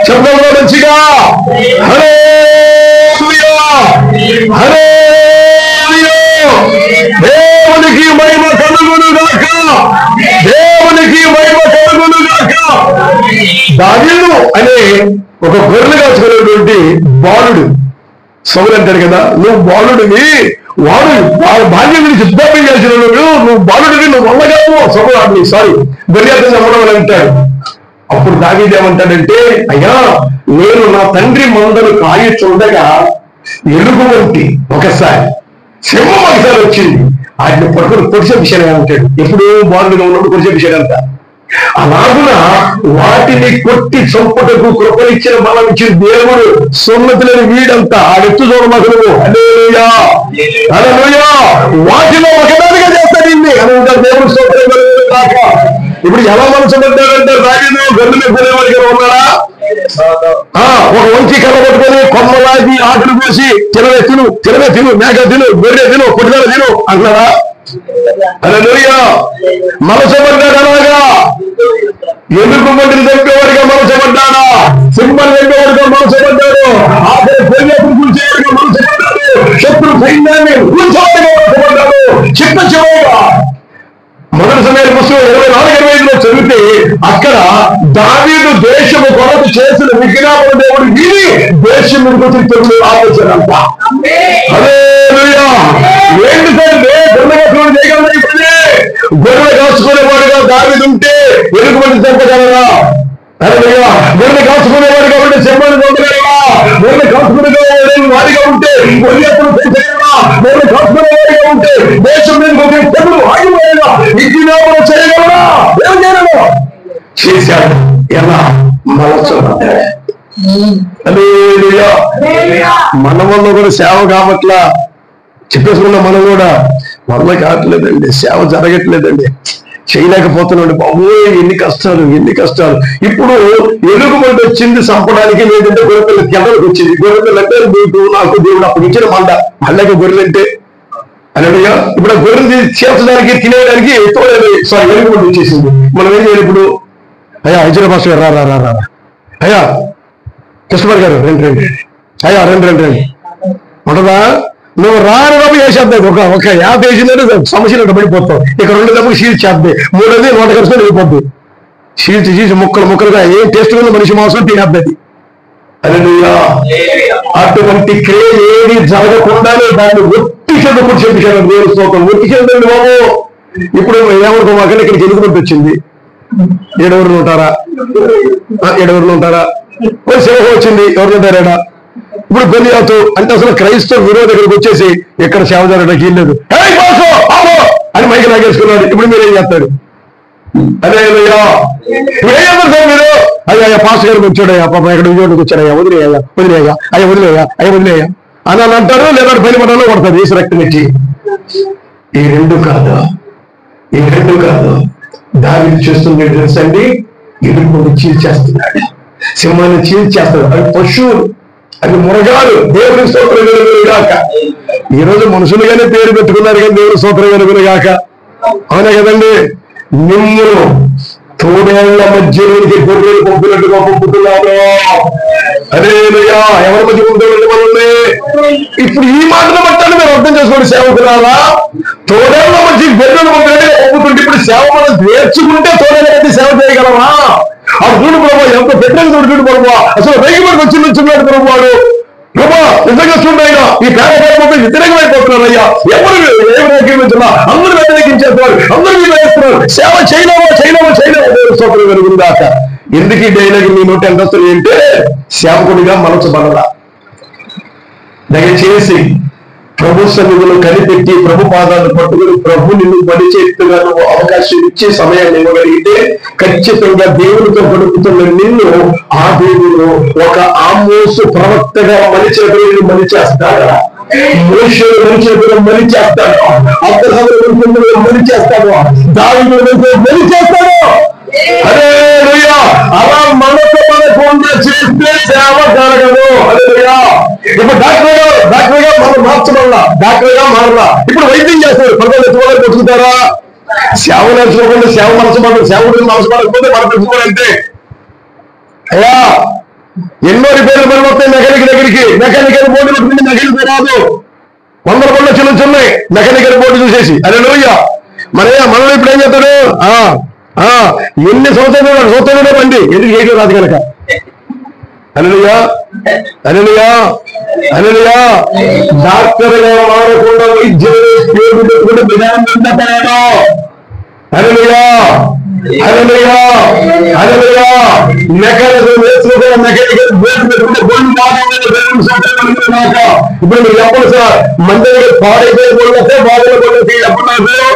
శబ్దంలో మంచిగా హల్లెలూయా, హల్లెలూయా. దేవునికి మహిమ కలుగును గాక, దేవునికి మహిమ కలుగును గాక. దావీదు అనే ఒక గొర్రెలు కాచుకునేటువంటి బాలుడు, సౌలు అంటాడు కదా, నువ్వు బాలుడివి, వాడు బాల్యం నుంచి యుద్ధం చేసిన నువ్వు బాలుడివి, నువ్వు వల్లగావు సౌలు సారీ గొర్రెలను చంపడం అని అంటాడు. అప్పుడు దావీదు ఏమంటాడంటే, అయ్యా నేను నా తండ్రి మందను కాయచుండగా ఎలుగు వంటి ఒకసారి సింహం ఒకసారి వచ్చింది, ఆయన పడుకుని పొడిచే విషయం అంటాడు. ఎప్పుడు బాలుడిగా ఉన్నప్పుడు పొడిచే విషయం అంట. అలాగున వాటిని కొట్టి చంపుటకు కృపనిచ్చిన బలం ఇచ్చిన దేవుడు సున్నతులని వీడంతా ఆడెత్తు చూడమగలు. హల్లెలూయా, హల్లెలూయా. వాటిలో ఒకదానిగా చేస్తాడు ఇన్ని అని దేవుడు స్తోత్రం కాక. ఇప్పుడు ఎలా మనసు పడ్డాడంటే రాజు గొర్రెలు కొనేవాడిగా ఉన్నాడా? ఒక వంచి కర్ర పట్టుకొని కొమ్మలాగి ఆకులు పోసి తినవే తిను మేక తిను గొర్రె తిను పొట్టుదల తిను అంటున్నాడా? హల్లెలూయా. మనసు పడ్డాడు అలాగా. ఎందుకు మందిని చంపేవాడిగా మనసు పడ్డాడా? సింహం చంపేవాడిగా మనసు పడ్డాడు. ఆఖరి పెళ్ళప్పుడు కూర్చేవాడిగా మనసు పడ్డాడు. శత్రు సైన్యాన్ని కూర్చోవాడిగా మనసు పడ్డాడు. చివరిగా మొదటి సమయాల పుస్తకం 24-25లో చదివితే అక్కడ దావీదు దేశము కొరకు చేసిన విజ్ఞాపన దేవుడు విని దేశం మీదకి తెగులు ఆలోచనంట. హల్లెలూయా. ఏంటంటే గొర్రెలు చేయగలరా? గొర్రెలు కాచుకునేవాడుగా దావీదు ఉంటే ఎలుగుబంటి చంపగలరా? హల్లెలూయా. గొర్రెలు కాచుకునేవాడుగా ఉంటే సింహాన్ని చంపగలరా? గొర్రెలు కాచుకునేవాడు వాడిగా ఉంటే గొర్రెలు పెంచగలరా? గొర్రెలు కాచుకునేవాడిగా ఉంటే దేశం మీద తెగులు ఆగిపోయేలా విజ్ఞాపన చేయగలరా? ఏం చేయగలరు? చేశాడు. ఎలా? మనసు. హల్లెలూయా. మన వల్ల కూడా సేవ కావట్లా చెప్పేసుకున్న మనం కూడా వల్ల కావట్లేదండి, సేవ జరగట్లేదండి, చేయలేకపోతున్నాడు. బాబోయ్ ఎన్ని కష్టాలు. ఇప్పుడు ఎలుగుబంటి వచ్చింది చంపడానికి, లేదంటే గొర్రెల కెళ్ళకి వచ్చింది. గొర్రెలు అంటే మీకు నాకు దేవుడు అప్పుడు ఇచ్చిన మళ్ళీ గొర్రెలు అంటే హల్లెలూయా. ఇప్పుడు ఆ గొర్రెలు చేర్చడానికి తినేయడానికి ఎలుగుబంటి వచ్చేసింది. మనం ఏం చేయాలి ఇప్పుడు? అయ్యా హైజీరా భాష గారు రా అయ్యా, కృష్ణబాబు గారు రండి అయ్యా రండి ఉంటుందా? నువ్వు రాని బాబు వేసేద్దాం. ఒక 50 వేసిందంటే సమస్యలు పడిపోతావు. ఇక 2 దెబ్బకి షీల్డ్ చేద్దాం, 3వది నోట కలుసుకొని వెళ్ళిపోద్ది. షీల్డ్ చేసి ముక్కలుగా ఏం టేస్ట్ ఉన్న మనిషి మాంసం తినేద్ది. హల్లెలూయా. అటువంటి క్రియ ఏది జరగకుండానే దాన్ని ఒట్టి చదువుకుని చెప్పాను. దేవుని స్తోత్రం. ఒట్టి చదువుండి బాబు. ఇప్పుడు ఏమనుకోమాకండి, ఇక్కడికి ఎలుగుబంటి వచ్చింది. 7 ఉంటారా? సింహం వచ్చింది, ఎవరు ఉంటారా? ఇప్పుడు గొలియాతు అంటే అసలు క్రైస్తవ విరోధి దగ్గరికి వచ్చేసి ఎక్కడ సేవ జరగడానికి వీల్లేదు అని మైకి లాగేసుకున్నాడు. ఇప్పుడు మీరు ఏం చేస్తారు? అదే ఇప్పుడు ఏం చేస్తారు సార్ మీరు? అయ్యా పాస్టర్ గారికి వచ్చాడయ్యా, పాపం ఎక్కడ విజయవాడకి వచ్చాడయ్యా, వదిలేయ్యా అని అంటారు. లేదా పైన పడాలో కొడతారు వేసి రక్తం ఇచ్చి. ఈ 2 కాదు, ఈ రెండు కాదు, దావీదు చేస్తుంది తెలుసండి, ఎలుకను చీల్చేస్తున్నాడు, సింహాన్ని చీల్చేస్తాడు. అవి పశువులు, అవి మృగాలు. దేవుని స్తోత్రం కలుగునుగాక. ఈరోజు మనుషులుగానే పేరు పెట్టుకున్నారు కానీ దేవుని స్తోత్రం కలుగునుగాక. అవునా కదండి? నిమ్మును తోడేళ్ల మధ్యలోనికి గొర్రెలు పంపినట్టుగా పంపుతున్నాను. హల్లెలూయా. ఎవరి మధ్య పంపుతామండి మనల్ని? ఇప్పుడు ఈ మాటలు బట్టాన్ని మీరు అర్థం చేసుకోండి. సేవకులారా, తోడేళ్ల మధ్య గొర్రెలు పంపినట్టుగా పంపుతుంటే ఇప్పుడు సేవ మనం నేర్చుకుంటే తోడేళ్ళకి సేవ చేయగలమా? ఆ చూడు ప్రభావ, ఎంత పెట్టిన చూడు ప్రభావ, అసలు రైతులకు వచ్చి నుంచున్నాడు ప్రభువాడు. ప్రభా నిజంగా చూడైనా ఈ పేదపై వ్యతిరేకమైపోతున్నారయ్యా. ఎవరు ఏమిలా అందరూ వ్యతిరేకించేస్తున్నారు, అందరూ వేస్తున్నారు. సేవ చేయలేమో స్తోత్రం కలుగునుగాక. ఎందుకు ఈ డైలాగ్ మీ నోటి ఎంత వస్తుంది అంటే, సేవకుడిగా మనసుబడలా. దయచేసి ప్రభు సన్నిధిలో కనిపెట్టి ప్రభు పాదాలను పట్టుకుని ప్రభు నిన్ను పరిచేట్టుగా నువ్వు అవకాశం ఇచ్చే సమయాన్ని ఇవ్వగలిగితే ఖచ్చితంగా దేవునితో గడుపుతున్న నిన్ను ఆ దేవుడు ఒక ఆమోసు ప్రవక్తగా మలిచేతులను మలిచేస్తాడా? మోషేను మలిచేతులను మలిచేస్తాడు, అబ్రహాము మలిచేస్తాడు, దావీదు మలిచేస్తాడు. హల్లెలూయా. అలా మనసు మనకుండా చేస్తే సేవ జరగదు. హల్లెలూయా. ఇప్పుడు డాక్టర్ గా మనం మార్చమల్లా, డాక్టర్ గా మారలా. ఇప్పుడు వైద్యం చేస్తారు, ప్రజలు ఎత్తుకోవాలి పెట్టుకుంటారా? సేవ నేర్చుకోకుండా సేవ మనసుపడదు, సేవకుడు మనసుపడకపోతే మనం పెట్టుకోవాలంటే అయ్యా ఎన్నో రిపేర్లు పని వస్తాయి మెకానిక్ దగ్గరికి. మెకానికల్ బోర్డు పెట్టుకుంటే మెకానిక్ రాదు, 100 పనులు చిల్లున్నాయి మెకానికల్ బోర్డు చూసేసి. హల్లెలూయా. మనలో ఇప్పుడు ఏం చేస్తాడు? ఎన్ని సంవత్సరాలు బండి ఎందుకు చేయడం రాదు కనుక. హల్లెలూయా. హల్లెలూయా. హల్లెలూయా. డాక్టర్ గా మారకుండా వైద్యులు పెట్టుకుంటే విధానం. హల్లెలూయా. హల్లెలూయా. హల్లెలూయా. మెకానికల్ వేసుకుంటే మెకానికల్ పెట్టుకుంటే బొండు బాగా. ఇప్పుడు మీరు చెప్పండి సార్, మన దగ్గర పాడైపోయే బొండు వస్తే బాగా బొండు చెప్పన్నారు.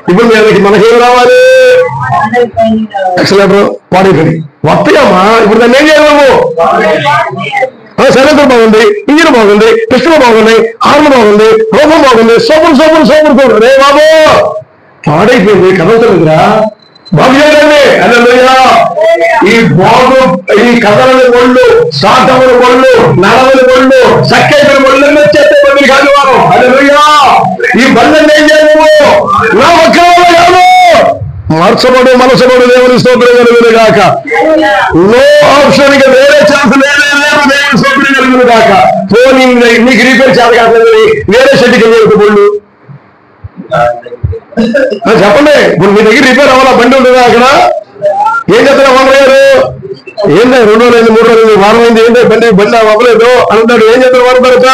ఇప్పుడు మనకేం రావాలి? యాక్సిలేటర్ పాడైపోయి వస్తాయమ్మా. ఇప్పుడు దాన్ని ఏం చేయలేము. సైలెంసర్ బాగుంది, ఇంజిన్ బాగుంది, పిస్టల్ బాగున్నాయి, హార్న్ బాగుంది, రోబం బాగుంది, సోపులు రే బాబు పాడైపోయింది కదవుతుందిరా బాగు చేయండి. హల్లెలూయా. ఈ కథలని ఒళ్ళు, సాటముల ఒళ్ళు, నడవని ఒళ్ళు, సక్కైన ఒళ్ళు వచ్చేస్తే మంది కాదు వారు. హల్లెలూయా. ఈ బంధం ఏం చేయలేము, నా ఒక్కడే కాదు. మార్చబడు మనసుబడు దేవుని స్తోత్రం కలుగునుగాక. నో ఆప్షన్, ఇక వేరే ఛాన్స్ లేదు. దేవుని స్తోత్రం కలుగునుగాక. ఫోన్ నీకు రిపేర్ చేత కాదు, వేరే షెడ్కి వెళ్ళి బొళ్ళు చెప్పండి. ఇప్పుడు మీ దగ్గర రిపేర్ అవ్వాలా, బండి ఉంటుందా అక్కడ? ఏం చెప్తారా ఓనర్ గారు? ఏంటో 2 రోజులైంది, 3 రోజులు, వారం అయింది, ఏంటో బండి అవ్వలేదు అంటాడు. ఏం చెప్తారు వారం తర్వాత?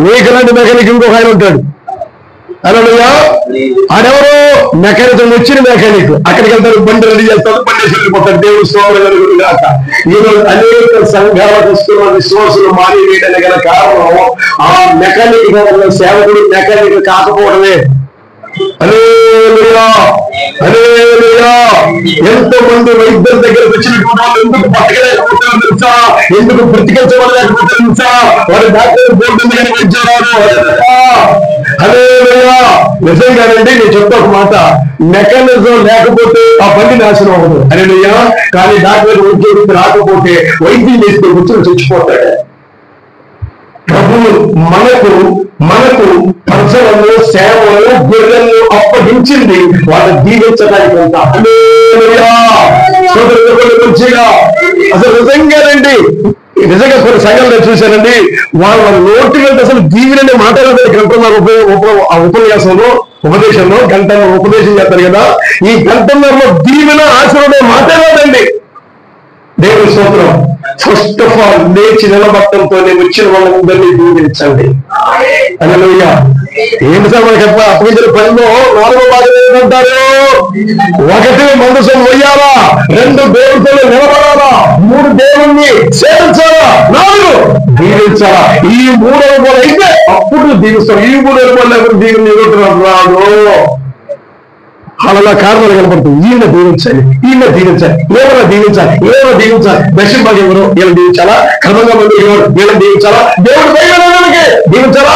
నీకులాంటి మెకానిక్ ఇంకొక ఆయన ఉంటాడు. హల్లెలూయా. ఆడెవరు? మెకానిక్, వచ్చిన మెకానిక్. అక్కడికి వెళ్తారు, బండి రెడీ చేస్తారు, బండి వెళ్ళిపోతారు. దేవుడు స్తోత్రం కలుగునుగాక. ఈరోజు అనేక సంఘాలకు వస్తున్న విశ్వాసులు మానేయడానికి గల కారణం ఆ మెకానిక్ సేవకుడు మెకానిక్ కాకపోవడమే. హల్లెలూయా. హల్లెలూయా. ఎంతో మంది వైద్యుల దగ్గర వచ్చినటువంటి వాళ్ళు ఎందుకు బతకలేకపోతారో తెలుసా? ఎందుకు బ్రతికించబడలేకపోతారో తెలుసా? వారి డాక్టర్ బోర్డు ఎందుకని వచ్చారు? హల్లెలూయా. నిజంగానండి, నేను చెప్తా ఒక మాట, మెకానిజం లేకపోతే ఆ బండి నాశనం అవ్వదు. హల్లెలూయా. కానీ డాక్టర్ ఉద్యోగం రాకపోతే వైద్యం చేస్తే కూర్చొని చచ్చిపోతాడు. ప్రభువు మనకు ప్రజలను, సేవలను, గొర్రెలను అప్పగించింది వాళ్ళని దీవించడానికి. అసలు నిజంగానండి, నిజంగా కొన్ని సంఘాలు చూశానండి, వాళ్ళ నోటి కంటే అసలు దీవెననే మాట్లాడేది గంటన్నర ఉపదేశంలో గంటన్నర ఉపదేశం చేస్తారు కదా. ఈ గంటన్నరలో దీవెన ఆశీర్వాదం మాట్లాడదండి. దేవుని స్తోత్రం. ఫస్ట్ ఆఫ్ ఆల్ లేచి నిలబట్టంతోనే వచ్చిన వాళ్ళందరినీ దీవించండి. హల్లెలూయా. ఏంటి సార్ మనకి అప్పగించిన పనిలో 4వ భాగం ఏంటంటారు? 1 మనసు మొయ్యాలా, 2 దేవుడితో నిలబడాలా, 3 దేవుణ్ణి సేవించాలా, 4 దీవించాలా. ఈ 3వ బోధ అయితే అప్పుడు దీవిస్తాం. ఈ 3వ బోధ ఎవరు దీవిని రాదు. అలా కారణాలు కనపడుతుంది. ఈయన దీవించాలి, ఈయన దీవించాలి, ఏమైనా దీవించాలి, ఏమైనా దీవించాలి. దక్షిణ భాగం ఎవరు వీళ్ళని దీవించాలా, క్రమంగా మంది ఎవరు వీళ్ళని దీవించాలా, దేవుడు దీవించాలా.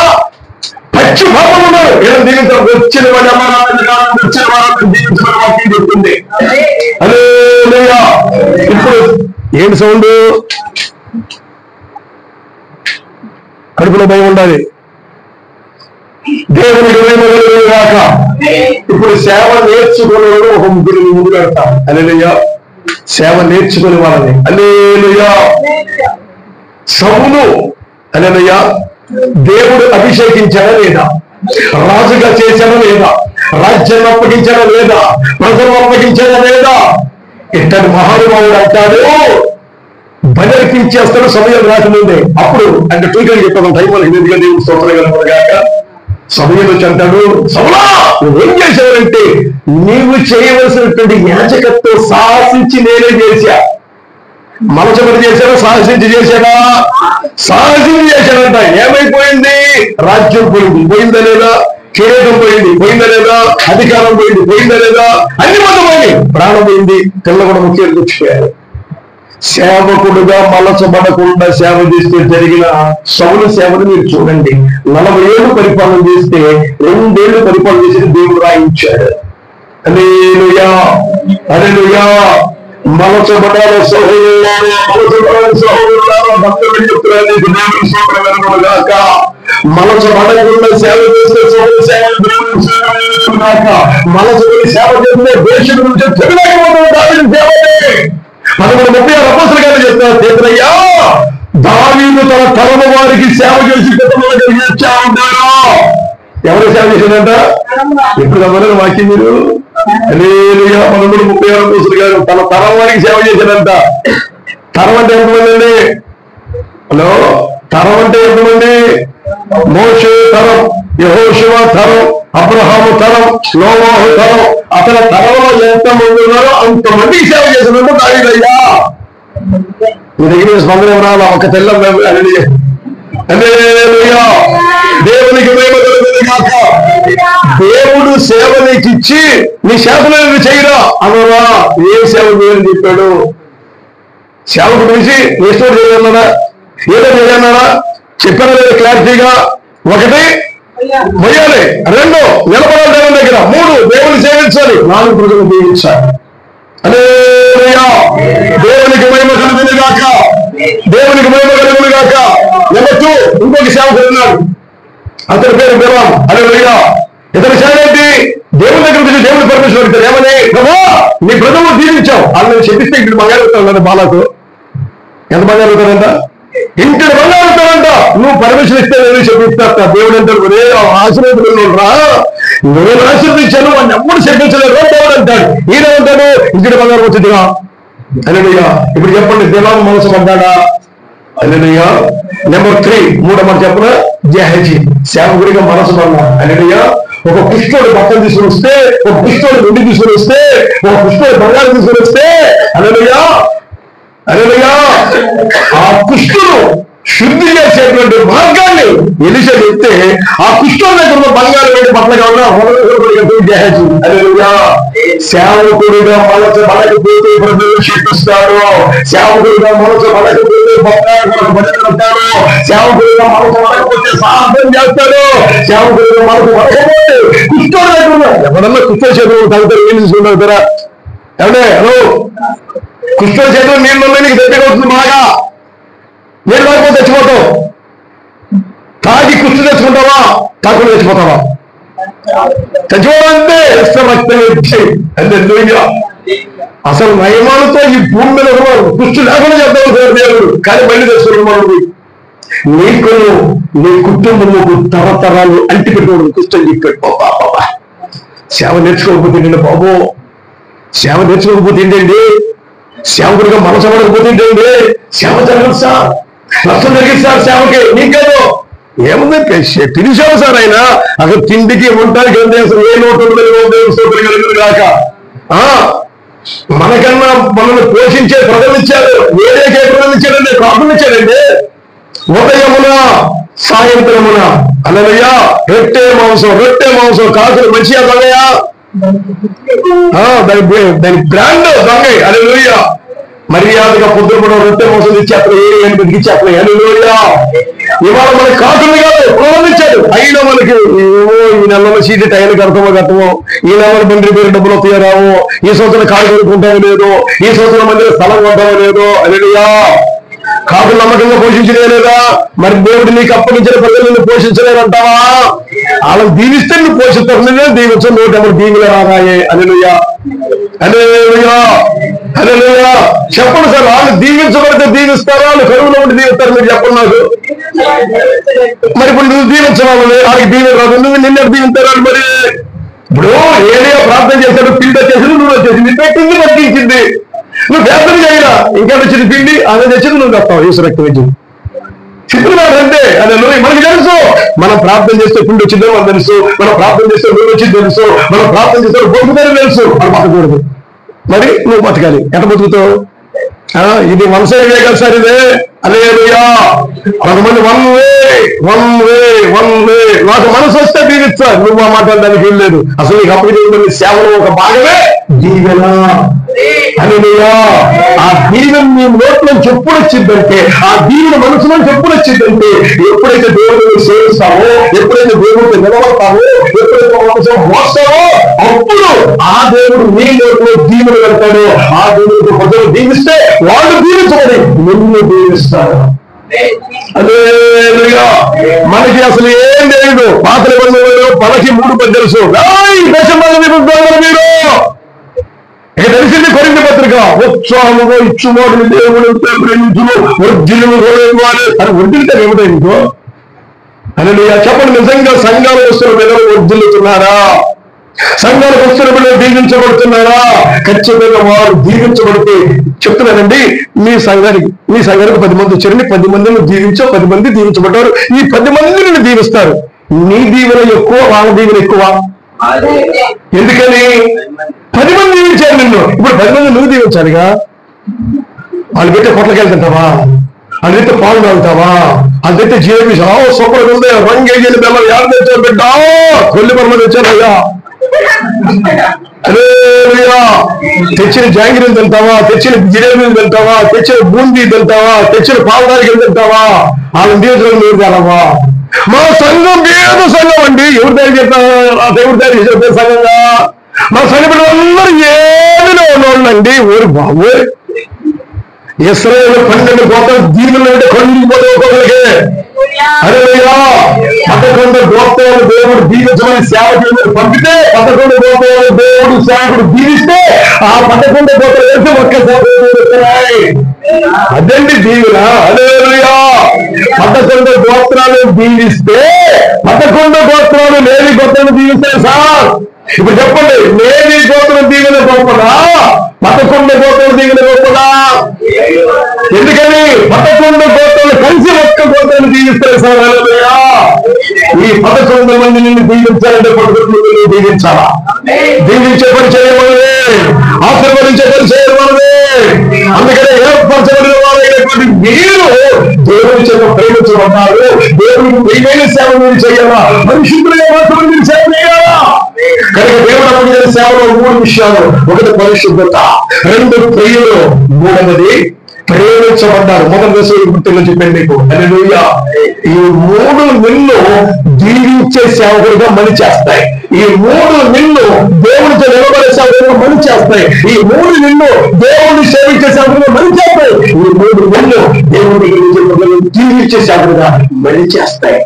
పచ్చి పాపం ఉన్నారు. ఏదో దీనితో వచ్చిన వాడు వచ్చిన వాడు జీవించడం వాక్యం చెప్తుంది. అదే ఇప్పుడు ఏంటి సౌండ్? కడుపులో భయం ఉండాలి. దేవునికి కాక ఇప్పుడు సేవ నేర్చుకునే ఒక ముగ్గురు ముందు పెడతాం. హల్లెలూయా. సేవ నేర్చుకునే వాళ్ళని. హల్లెలూయా. సౌలు హల్లెలూయా దేవుడు అభిషేకించాడా లేదా? రాజుగా చేశాడా లేదా? రాజ్యాన్ని అప్పగించాడా లేదా? ప్రజలు అప్పగించాడా లేదా? ఇట్టని మహానుభావుడు అంటాడు, బలర్పించేస్తాడు సమయం రాకముందే. అప్పుడు అంటే టూకని చెప్పాను టైం వాళ్ళకి ఎందుకంటే దేవుడు స్తోత్రగాక సమయం వచ్చి అంటాడు, సౌలా నువ్వేం చేశావంటే నీవు చేయవలసినటువంటి యాజకత్వం సాహసించి నేనే చేశా. మనసపడి చేశాడా? సాహసించి చేశాడా? సాహసించి చేశాడంట. ఏమైపోయింది? రాజ్యం పోయింది. పోయిందా లేదా? కిరీటం పోయింది. పోయిందా లేదా? అధికారం పోయింది. పోయిందా లేదా? అన్ని మంది పోయింది. ప్రాణం పోయింది. తెల్ల కూడా ముఖ్యంగా వచ్చిపోయారు. సేవకుడుగా మలచబడకుండా సేవ చేస్తే జరిగిన సౌలు సేవను మీరు చూడండి. 40 ఏళ్ళు పరిపాలన చేస్తే 2 ఏళ్ళు పరిపాలన చేసి దేవుడు రాయించాడు. హల్లెలూయా. హల్లెలూయా. మలచబడాల సహోదరులారా, మలచబడాల సహోదరులారా, భక్తులు చెప్తున్నారు నీకు దేవుని స్తోత్రం గాక. మలచబడకుండా సేవ చేస్తే సౌలు సేవ గాక. మలచబడి సేవ చేస్తే దేశం నుంచి తెగలేకపోతుంది సేవనే. 11:36 అపోస్తలుల గారు చెప్తారు, చేతులయ్యా దావీదు తన తరమ వారికి సేవ చేసి పెద్దవాళ్ళకి చేస్తా ఉంటాడు. ఎవరు సేవ చేశాడంట? ఎప్పుడు గమనించిన వాక్యం మీరు? హల్లెలూయా. 11:36 అపోస్తలుల గారు తన తరం వారికి సేవ చేశాడంట. తరం అంటే ఎంతమంది అండి? హలో, తరం అంటే ఎంతమంది? మోషే తరం, యెహోషువ తరం, అబ్రహాము తరం, నోవాహు తరం. అతని తరంలో ఎంతమంది ఉన్నారో అంతమందికి సేవ చేసినట్టు దావీదయ్యా. మీ దగ్గర స్పందన ఎవరాలా? ఒక తెల్ల దేవునికి దేవుడు సేవ నీకు ఇచ్చి నీ సేవలను చేయరా అనరా? ఏ సేవ చేయని చెప్పాడు? సేవకు పిలిచి ఎస్టో చేయన్నారా? ఏదో చేయన్నారా? చెప్పారా లేదా క్లారిటీగా? 1 మొయ్యాలి, 2 నిలబడాలి దేవుని దగ్గర, 3 దేవుని సేవించాలి, 4 ప్రజలు దీవించాలి. హల్లెలూయా. దేవునికి మహిమ కలుగును గాక. దేవునికి మహిమ కలుగును గాక. నెంబర్ 2 ఇంకొక సేవకుడు ఉన్నాడు. అతని పేరు బిలాము. హల్లెలూయా. ఇతని సేవ ఏంటి? దేవుని దగ్గర నుంచి దేవుని పర్మిషన్ అడుగుతారు. ఏమని? ప్రభా నీ బ్రదరు దీవించావు వాళ్ళని చెప్పిస్తే ఇంటి బంగారు అవుతాడు. బాలకు ఎంత బంగారు అవుతాడంట? ఇంటి బంగారు అవుతాడంట. నువ్వు పర్మిషన్ ఇస్తే నేను చెప్పిస్తా. దేవుడు అంటాడు, రే ఆశీర్వదించు రా, నేను ఆశీర్వదించాను వాడిని ఎప్పుడు చెప్పించలేదు దేవుడు అంటాడు. ఈయన అంటాడు ఇంటి బంగారు వచ్చిందిగా. హల్లెలూయా. ఇప్పుడు చెప్పండి, బిలాము మనసు పడ్డాడా? హల్లెలూయా. నెంబర్ 3 3వ మాట చెప్పనా? గేహజీ సేవకుడిగా మనసు పడ్డాడు. హల్లెలూయా. ఒక కుష్ఠుడు బట్టలు తీసుకుని వస్తే, ఒక కుష్ఠుడు వెండి తీసుకుని వస్తే, ఒక కుష్ఠుడు బంగారం తీసుకుని వస్తే, హల్లెలూయా హల్లెలూయా ఆ కుష్ఠుడు శుద్ధి చేసేటువంటి మార్గాన్ని ఎలిషా చెప్తే ఆ కుష్ఠుడి దగ్గర ఉన్న బంగారం వెండి బట్టలు కావాలా గేహజీ. హల్లెలూయా. సేవకుడిగా మనకపోతే ప్రజలు శిక్షిస్తాడు. సేవకుడిగా మనకపోతే బంగారు బట్టలు, సేవకుడిగా మనకపోతే సాహసం చేస్తాడు. సేవకుడిగా మనకపోతే కుష్ఠుడు దగ్గర ఎవరన్నా కుష్ఠ చేతులు తగ్గుతారు. ఏం తీసుకుంటారా? ఏమంటే హలో, కుష్ఠ చేతులు నీళ్ళు నీకు దగ్గర అవుతుంది. బాగా నీళ్ళు లేకపోతే తెచ్చిపోతావు. తాగి కుష్ఠ తెచ్చుకుంటావా? తాకుండా తెచ్చిపోతావా? తెచ్చుకోవాలంటే రక్తం వచ్చి అంటే అసలు నయమాలతో ఈ భూమి మీద కుష్ఠ లేకుండా చెప్తావు దేవుడు. కానీ మళ్ళీ తెచ్చుకున్నాడు. నీకు నీ కుటుంబముకు తరతరాలు అంటి పెట్టుకోవడం కుష్ఠం చెప్పాడు. బాబా సేవ నేర్చుకోకపోతే ఏంటండి బాబు? సేవ నేర్చుకోకపోతే ఏంటండి? సేవకుడిగా మనసు పడకపోతే ఏంటండి? సేవ జరగదు సార్, నష్టం జరిగింది సార్ సేవకి. నీకేదో ఏముంది పిలిచావు సార్ ఆయన అసలు తిండికి ఉండడానికి ఏ నోటు కాక మనకన్నా మనల్ని పోషించే ప్రజలు ఇచ్చారు. ఏదైతే ప్రజలు ఇచ్చాడండి? కాపులు ఇచ్చాడండి. ఉదయమున సాయంత్రమున హల్లెలూయా రొట్టె మాంసం కాకులు మంచిగా దొంగయా, దాని బ్రాండ్ దొంగ. హల్లెలూయా. మర్యాదగా పొద్దున కూడా రొట్టె మాంసం తెచ్చి అక్కడ ఏడు బతికిచ్చి అక్కడ హల్లెలూయా ఇవాళ మనకి కాకుండా కాదు ప్రారంభించాడు. అయినా మనకి ఏమో ఈ నెలలో సీటీ టైంకి కడతామో, ఈ నెలలో బండి పేరు డబ్బులు వస్తాయో రావో, ఈ సంవత్సరం కాలు కొనుక్కుంటామో లేదో, ఈ సంవత్సరం మందిలో స్థలం కొంటామో లేదో. అలెలుయా. కాకులు నమ్మకంగా పోషించలే లేదా? మరి దేవుడు నీకు అప్పగించిన ప్రజలను పోషించలేదంటావా? వాళ్ళని దీవిస్తే నువ్వు పోషిస్తారు, నువ్వే దీవించు. నోటి ఎవరు దీవులు రాగాయే. Alleluia, alleluia, alleluia. చెప్పండి సార్, వాళ్ళు దీవించబడితే దీవిస్తారా, వాళ్ళు కరువులో ఉండి దీవిస్తారు? మీరు చెప్పండి నాకు. మరి ఇప్పుడు నువ్వు దీవించవాలి, వాళ్ళకి దీవెన రాదు, నువ్వు నిన్న దీవించాలి. మరి ఇప్పుడు ఏరియా ప్రార్థన చేశాడు, పిండి వచ్చేసి నువ్వు వచ్చేసి నీ పెట్టింది బతికించింది. నువ్వు ప్రార్థన చేయరా, ఇంకా వచ్చింది పిండి, అదే తెచ్చింది నువ్వు వస్తావు. యేసు రక్తం ఇచ్చింది సింపుల్ మాట అంతే. అదే నువ్వు మనకి తెలుసు, మనం ప్రార్థన చేస్తే పిండి వచ్చిందో మనకు తెలుసు, మనం ప్రార్థన చేస్తే నువ్వు వచ్చింది తెలుసు, మనం ప్రార్థన చేస్తే బతుకుతారని తెలుసు. మనం బతకూడదు. మరి నువ్వు బతకాలి. ఎంత బతుకుతావు? ఇది మనసే కదా సార్ ఇదే. హల్లెలూయా. కొంతమంది వన్ వే నాకు మనసు వస్తే దీవిస్తారు. నువ్వు ఆ మాట్లాడడానికి ఏం లేదు. అసలు నీకు అప్పటికి సేవలో ఒక భాగమే దీవెన. హల్లెలూయా. ఆ దీవెన నీ నోట్లో చెప్పుడు వచ్చిందంటే, ఆ దీవెన మనసులో చెప్పుడు వచ్చిందంటే, ఎప్పుడైతే దేవుడిని సేవిస్తావో, ఎప్పుడైతే దేవుడిని నిలబడతావో, ఎప్పుడైతే మనసు మోస్తావో, అప్పుడు ఆ దేవుడు నీ నోట్లో దీవెన పెడతాడు. ఆ దేవుడికి ప్రజలు దీవిస్తే వాళ్ళు దీవించబడి నిన్ను దీవిస్తారు. హల్లెలూయా. మనకి అసలు ఏం లేదు. పాత నిబంధనలో 13 తెలుసు. మీరు ఇక తెలిసింది కొరింథీ పత్రిక. ఉత్సాహముగా ఇచ్చువాడు దేవుడు ప్రేమించును, వర్ధిల్లును అని వర్ధిల్లితే ఏమిటో ఇంకో. హల్లెలూయా. చెప్పండి, నిజంగా సంఘాలు వస్తున్న పిల్లలు వర్ధిల్లుతున్నారా? సంఘాలకు వస్తున్న పిల్లలు దీవించబడుతున్నారా? ఖచ్చితంగా వారు దీవించబడితే చెప్తున్నానండి, మీ సంఘానికి 10 మంది వచ్చారండి, 10 మందిని దీవించో, 10 మంది దీవించబడ్డారు. ఈ 10 మందిని దీవిస్తారు. నీ దీవెన ఎక్కువ, వాళ్ళ దీవెన ఎక్కువ. ఎందుకని? 10 మంది దీవించారు నిన్ను. ఇప్పుడు 10 మంది నువ్వు దీవించాలిగా. వాళ్ళు పెట్టే పొట్లకి వెళ్తుంటావా? అదైతే పాలు తాగుతావా? అదైతే జిలేబీ సూపర్ ఉంది, రంగేజీలు బెల్లం యాడ్ తెచ్చారు బిడ్డ, కొల్లి బొమ్మ తెచ్చారయ్యా. తెచ్చిన జాంగిరీలు తింటావా? తెచ్చిన జిలేబీలు తింటావా? తెచ్చిన బూందీ తింటావా? తెచ్చిన పాలదారికలు తింటావా? వాళ్ళని దీవించడం లేదు కాదమ్మా. మా సంఘం ఏదో సంఘం అండి. ఎవరి దగ్గర చెప్తారు? దేవుడి దగ్గర చెప్పే సంఘంగా మా సంఘ పిల్లలందరూ ఏమిలో ఉన్నోళ్ళండి. ఊరు బాబు, ఇశ్రాయేలు 12 గోత్రాలు దీవులు అంటే కొండిపోతే ఒక్కొక్కరికి. హల్లెలూయా. 11 గోత్రాలు దేవుడు దీవించమని సేవకులు పంపితే, 11 గోత్రాలు దేవుడు సేవకుడు దీవిస్తే, ఆ 11 గోత్రాలు వేసి ఒక్క సేవకుడు. అదండి దీవుల. హల్లెలూయా. 11 గోత్రాలు దీవిస్తే, 11 గోత్రాలు లేవి గోత్రాలు దీవిస్తాయి సార్. ఇప్పుడు చెప్పండి, లేవి గోత్రం దీవెన గొప్పదా, 11 గోత్రాలు దీవెన గొప్పదా? ఎందుకని? 11 గోత్రాలు కలిసి ఒక్క గోత్రాన్ని దీవిస్తారు సార్. హల్లెలూయా. ఈ 11 మంది నిన్ను దీవించాలంటే 11 మందిని దీవించాలా? దీవించే పని చేయమన్నది, ఆశీర్వదించే పని చేయమన్నది. అందుకనే ఏర్పరచబడిన వారైనటువంటి మీరు దేవుని చేత ప్రేమించబడ్డారు. దేవునికి ప్రియమైన సేవ మీరు చేయాలా? పరిశుద్ధులుగా మాత్రం మీరు సేవ చేయాలా? కనుక దేవుడు అప్పగించిన సేవలో 3 విషయాలు. 1 పరిశుద్ధత, 2 ప్రియులు, 3వది ప్రేమించబడ్డారు. మొదటి దశ గుర్తుల్లో చెప్పండి మీకు. హల్లెలూయా. ఈ 3 నిన్ను దీవించే సేవకుడిగా మని చేస్తాయి. ఈ 3 నిన్ను దేవుడితో నిలబడే సేవకుడిగా మని చేస్తాయి. ఈ 3 నిన్ను దేవుడిని సేవించే సేవకుడిగా మని చేస్తాయి. ఈ 3 నిన్ను దేవుడికి దీవించే సేవకుడిగా మని చేస్తాయి.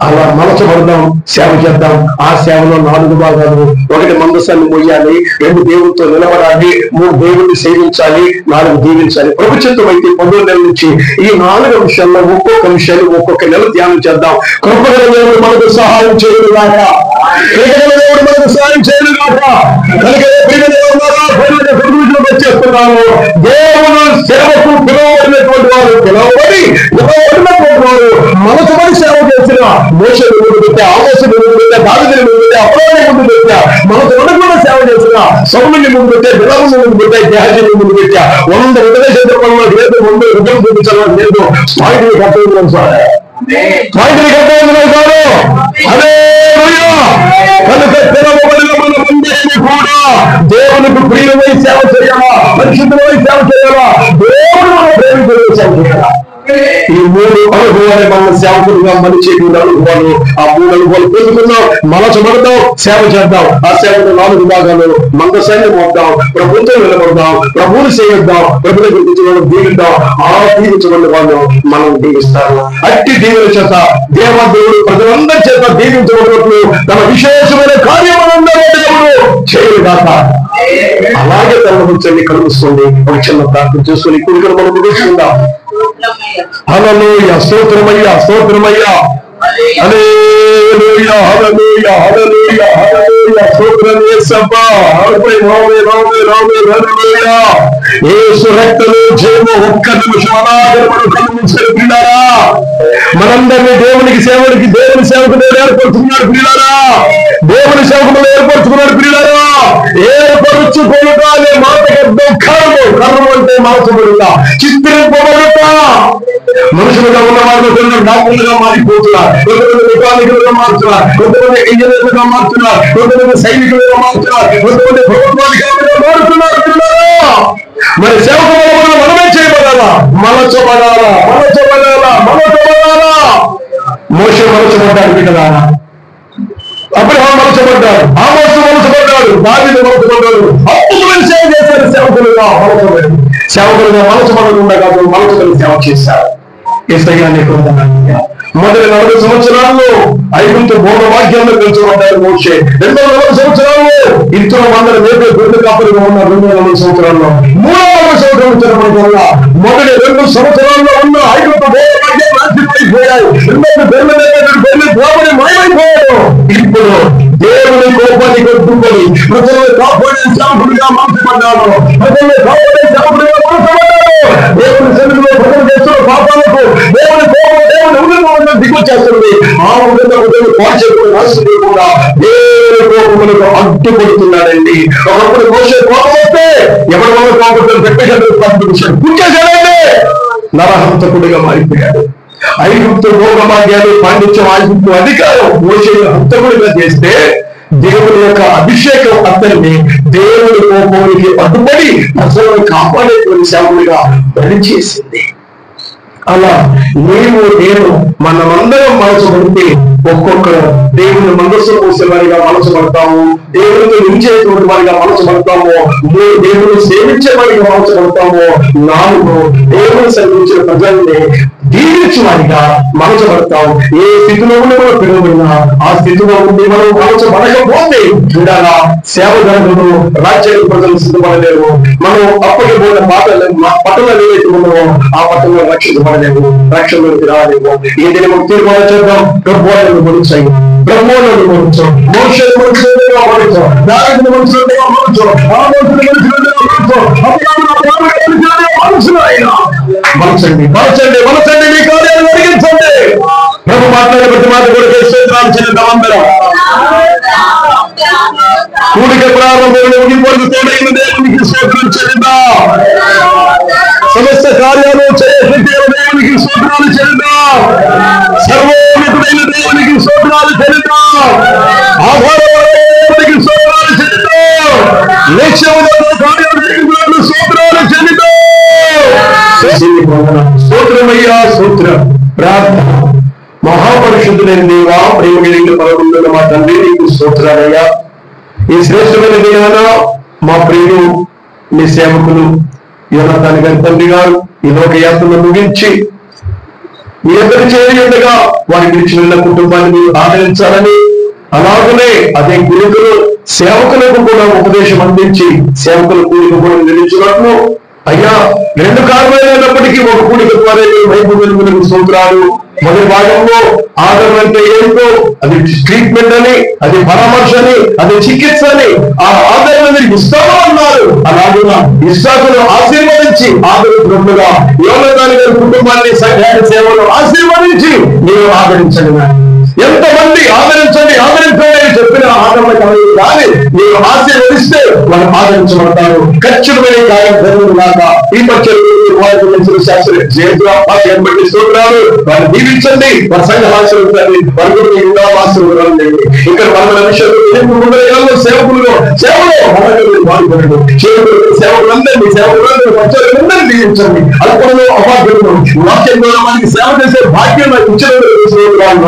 అలా మనసుపడదాం, సేవ చేద్దాం. ఆ సేవలో 4 భాగాలు. 1 మందసాన్ని మొయ్యాలి, 2 దేవుడితో నిలబడాలి, 3 దేవుడిని సేవించాలి, 4 దీవించాలి. ప్రభుత్వం అయితే 10వ నెల నుంచి ఈ 4 విషయాల్లో ఒక్కొక్క విషయాన్ని ఒక్కొక్క నెల ధ్యానం చేద్దాం. కృపగల దేవుడు మనకు సహాయం చేయను గాక. దేవుడు మనకు సహాయం చేయను గాక. వచ్చేస్తున్నాము. దేవుడు సేవకు పిలవబడినటువంటి వారు, పిలవబడినటువంటి వారు మనసుపడి సేవ చేసిన మోషేని ముందు పెట్టా, ఆమోసుని ముందు పెట్టా, దావీదుని ముందు పెట్టా, అబ్రాహాముని ముందు పెట్టా, మనసు కూడా సేవ చేసిన సౌలుని ముందు పెట్టా, బిలాముని ముందు పెట్టా, గెహాజీని ముందు పెట్టా. 100 ఉపదేశం చెప్పడంలో లేదు, 100 హృదయం చూపించడం లేదు. స్వామిని కట్టడం సార్, స్వామిని కట్టడం కాదు. హల్లెలూయా. కనుక పిలవబడిన మన ముందేని కూడా దేవునికి ప్రియమై సేవ చేయాలా, పరిశుద్ధమై సేవ చేయాలా, దేవుడు మన ప్రేమికులు సేవ చేయాలా. ఈ 3 అనుభవాన్ని మన సేవకులుగా మన చేతున్న అనుభవాలు, ఆ 3 అనుభవాలు పొందుకుందాం, మలచబడదాం, సేవ చేద్దాం. ఆ సేవలో 4 భాగాలు మందసాన్ని మోద్దాం, ప్రభుత్వం నిలబడదాం, ప్రభువుని సేవిద్దాం, ప్రభుత్వ గురించి దీవిద్దాం. ఆ దీవించబడిన వాళ్ళు మనం దీవిస్తారు. అట్టి దీవుల చేత దేవదేవుడు ప్రజలందరి చేత దీవించబడినట్లు తన విశేషమైన కార్యములందరూ చేయగాక. అలాగే తన గురించి కలుగుతుంది. ఒక చిన్న ప్రార్థన చేసుకుని ఇప్పుడు మనం ముగించుకుందాం. హల్లెలూయా, స్తోత్రమయ్యా, స్తోత్రమయ్యా, హల్లెలూయా, హల్లెలూయా, హల్లెలూయా, హల్లెలూయా, స్తోత్రం యేసప్పా. హల్లెలూయా. యేసు రక్తము జయము. ఒక్క నిమిషం అలాగే మనం కలుగుతుంది ప్రియులారా. మనందరినీ దేవుని సేవకు ఏర్పరుచుకున్నాడు ప్రియులారా. దేవుని సేవకులు ఏర్పరచుకున్నాడు ప్రియులారా. ఏర్పరుచుకోవటం అనే మాటకి అర్థం కర్మం. కర్మం అంటే మార్చబడుట, చిత్రింపబడుట. మనుషులుగా ఉన్న వాళ్ళు కొంతమంది డాక్టర్లుగా మారిపోతున్నారు, కొంతమంది మెకానికలుగా మారుతున్నారు, కొంతమంది ఇంజనీర్లుగా మారుతున్నారు, కొంతమంది సైనికులుగా మారుతున్నారు, కొంతమంది ప్రభుత్వాధికారులుగా మారుతున్నారు. మరి సేవకులు మనమే చేయబడాలా? మలచబడాలా, మలచబడాలా, మలచబడాలా. మోషే మలచబడ్డాడు కదా, అబ్రహాం మలచబడ్డాడు, ఆమోసు మలచబడ్డాడు, దావీదు మలచబడ్డాడు. అప్పుడు సేవ చేశారు సేవకులుగా. మలచబడకుండా కాదు, మలచబడి సేవ చేశారు. యేసయ్యా నీకు వందనాలు. మొదటి 40 సంవత్సరాల్లో ఐగుప్తు భోగభాగ్యంలో పెంచబడ్డారు మోషే. 240 సంవత్సరాల్లో ఇద్దరు మందర మేపే గుడ్డు కాపులుగా ఉన్న 240 సంవత్సరాల్లో 340 సంవత్సరం వల్ల మొదటి 2 సంవత్సరాల్లో ఉన్న ఐగుప్తు భోగభాగ్యాలు నాశనమైపోయాయి. మాయమైపోయాడు. ఇప్పుడు దేవుని కోపాన్ని కొట్టుకొని ప్రజలు కాపాడే సేవకుడిగా మార్చబడ్డాడు. ప్రజలు కాపాడే సేవకుడిగా మార్చబడ్డాడు. దేవుని సన్నిధిలో ప్రజలు చేస్తున్న పాపాలకు దేవుని కోపం, దేవుని ఉగ్రత దిగొచ్చేస్తుంది. ఆ ఉగ్రత రాష్ట్రీయకుండా దేవుని కోపములకు అడ్డుపడుతున్నాడండి. ఒకప్పుడు మోషే కోపం వస్తే ఎవరి వల్ల కోపం పెట్టేసాడు, పుచ్చేసాడండి. నరహంతకుడిగా మారిపోయాడు. ఐగుప్తు భోగభాగ్యాలు, పాండిత్యం, ఐగుప్తు అధికారం మోషే హంతకుడిగా చేస్తే దేవుని యొక్క అభిషేకం అతన్ని దేవుని కోపానికి అడ్డుపడి ప్రజలను కాపాడేటువంటి సేవకుడిగా పనిచేసింది. అలా నేను మనమందరం మనసుపడితే ఒక్కొక్కరు దేవుని మనసు పోసే వారిగా మనసుపడతాము, దేవునితో నిలిచేటువంటి వారిగా మనసుపడతాము, దేవుని సేవించే వారిగా మనసుపడతాము. 4 దేవుని సేవించిన ప్రజల్ని దీవించే వారిగా మనసుపడతాం. ఏ స్థితిలో ఉండి మనం పిలువైనా ఆ స్థితిలో ఉండి మనం మనసుపడకపోతే చూడాలా సేవ జరుగును, రాజ్యానికి ప్రజలు సిద్ధపడలేరు. మనం అప్పటిపోయిన పట్టణాలు ఏదైతే ఉన్నామో ఆ పట్టణంలో రక్షించబడలేము, రక్షణలోకి రాలేము. ఏదైనా మనం తీర్మానం చేద్దాం. బ్రహ్మోలను మనుచాయి, బ్రహ్మోలను మనుచు, మనుషులు మనుషులుగా మనుచు, దారిని మనుషులుగా మనుచు, ఆ మనుషులు మనుషులుగా మనసండి, మనసండి, మనసండి, మీ కార్యాలను అడిగించండి. ప్రభు మాట్లాడే ప్రతి మాట కూడా స్తోత్రాలు చెల్లిద్దాం. అందరం కూడిక ప్రారంభంలో ముగింపు తోడైన దేవునికి స్తోత్రం చెల్లిద్దాం. సమస్త కార్యాలు చేయగలిగిన దేవునికి స్తోత్రాలు చెల్లిద్దాం. సర్వోన్నతుడైన దేవునికి స్తోత్రాలు చెల్లిద్దాం. ఆధారపడే స్తోత్రాలు చెల్లిద్దాం. లక్ష్యములతో కార్యాలు చేయగలిగిన స్తోత్రాలు చెల్లిద్దాం. స్తోత్రమయ్యా, స్తోత్రం. ప్రార్థన. మహాపరిశుద్ధులైన దేవా, ప్రేమ కలిగిన పరమున్న మా తండ్రి, నీకు స్తోత్రాలయ్యా. ఈ శ్రేష్టమైన దినాన మా ప్రియులు మీ సేవకులు యోనాతాన్ గారి తండ్రి గారు ఈ లోక యాత్రను ముగించి మీ ఎద్దరు చేరి ఉండగా వారి విడిచి వెళ్ళిన కుటుంబాన్ని మీరు ఆదరించాలని, అలాగనే అదే గురుకులు సేవకులకు కూడా ఉపదేశం అందించి సేవకులు కూడిక కూడా నిలిచినట్లు అయ్యా 2 కారణమైనప్పటికీ ఒక కూడిక ద్వారా వైపు వెలుగులకు స్తోత్రాలు. మొదటి భాగంలో ఆదరణ అంటే ఏంటో, అది ట్రీట్మెంట్ అని, అది పరామర్శ అని, అది చికిత్స అని, ఆ ఆదరణ మీరు ఇస్తామో అన్నారు. అలాగే ఇష్టాకులు ఆశీర్వదించి ఆదరించినట్లుగా యోనాతాన్ గారి కుటుంబాన్ని సేవలు ఆశీర్వదించి మీరు ఆదరించండి. ఎంతమంది ఆదరించండి ఆదరించండి అని చెప్పిన ఆదరణ కలదు, కానీ మీరు ఆశీర్వదిస్తే వాళ్ళు ఆదరించబడతారు. ఖచ్చితమైన కార్యం జరుగులాగా ఈ పక్షులు శాస్త్రి బట్టి స్తోత్రాలు. వారిని దీవించండి, వారి సంఘ ఆశీర్వదించండి, వారి గురించి ఆశీర్వదించండి. ఇక్కడ 100 నిమిషాలు సేవకులు సేవలో వాడుకోండి. సేవకులందరినీ పంచాలందరినీ దీవించండి. అల్పంలో అపార్థులను వాక్యం ద్వారా మనకి సేవ చేసే భాగ్యం నాకు ఇచ్చిన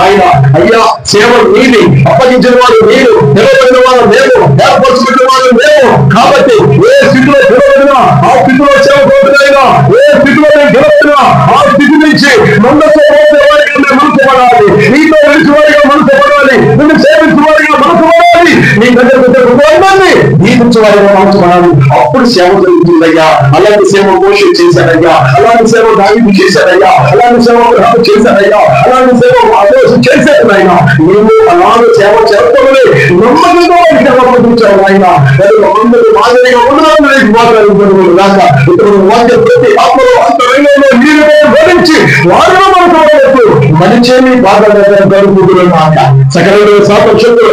ఆయన. అయ్యా సేవ నీది, అప్పగించిన వాడు నేను, నిలబడిన వాడు నేను, ఏర్పరచుకున్న వాడు నేను. కాబట్టి ఏ స్థితిలో నిలబడినా ఆ స్థితిలో సేవ కోరుతున్నా, ఏ స్థితిలో నేను గెలుస్తున్నా ఆ స్థితి నుంచి మనసు మనసు పడాలి, నీతో విడిచి వారిగా మనసు పడాలి, నిన్ను సేవించు వారిగా మనసు పడాలి, నీ దగ్గర దీపించే వారిగా మనసు పడాలి. అప్పుడు సేవ జరుగుతుందయ్యా. అలాంటి సేవ మోషే చేశాడయ్యా, అలాంటి సేవ దావీదు చేశాడయ్యా, అలాంటి సేవ అబ్రహాము చేశాడయ్యా, అలాంటి సేవ ఆలోచన చేశాడు ఆయన. నువ్వు అలాంటి సేవ చేస్తామని నమ్మకంతో సేవ పంపించావు ఆయన. అందరూ మాదిరిగా ఉండడానికి మాట్లాడుతున్నాడు దాకా ఇప్పుడు వాక్య ప్రతి ఆత్మలో అంత రంగంలో నీరు భరించి వారిలో మనకు మనిషేమి బాధలు జరుగుతున్నాక సకల సాపక్షంలో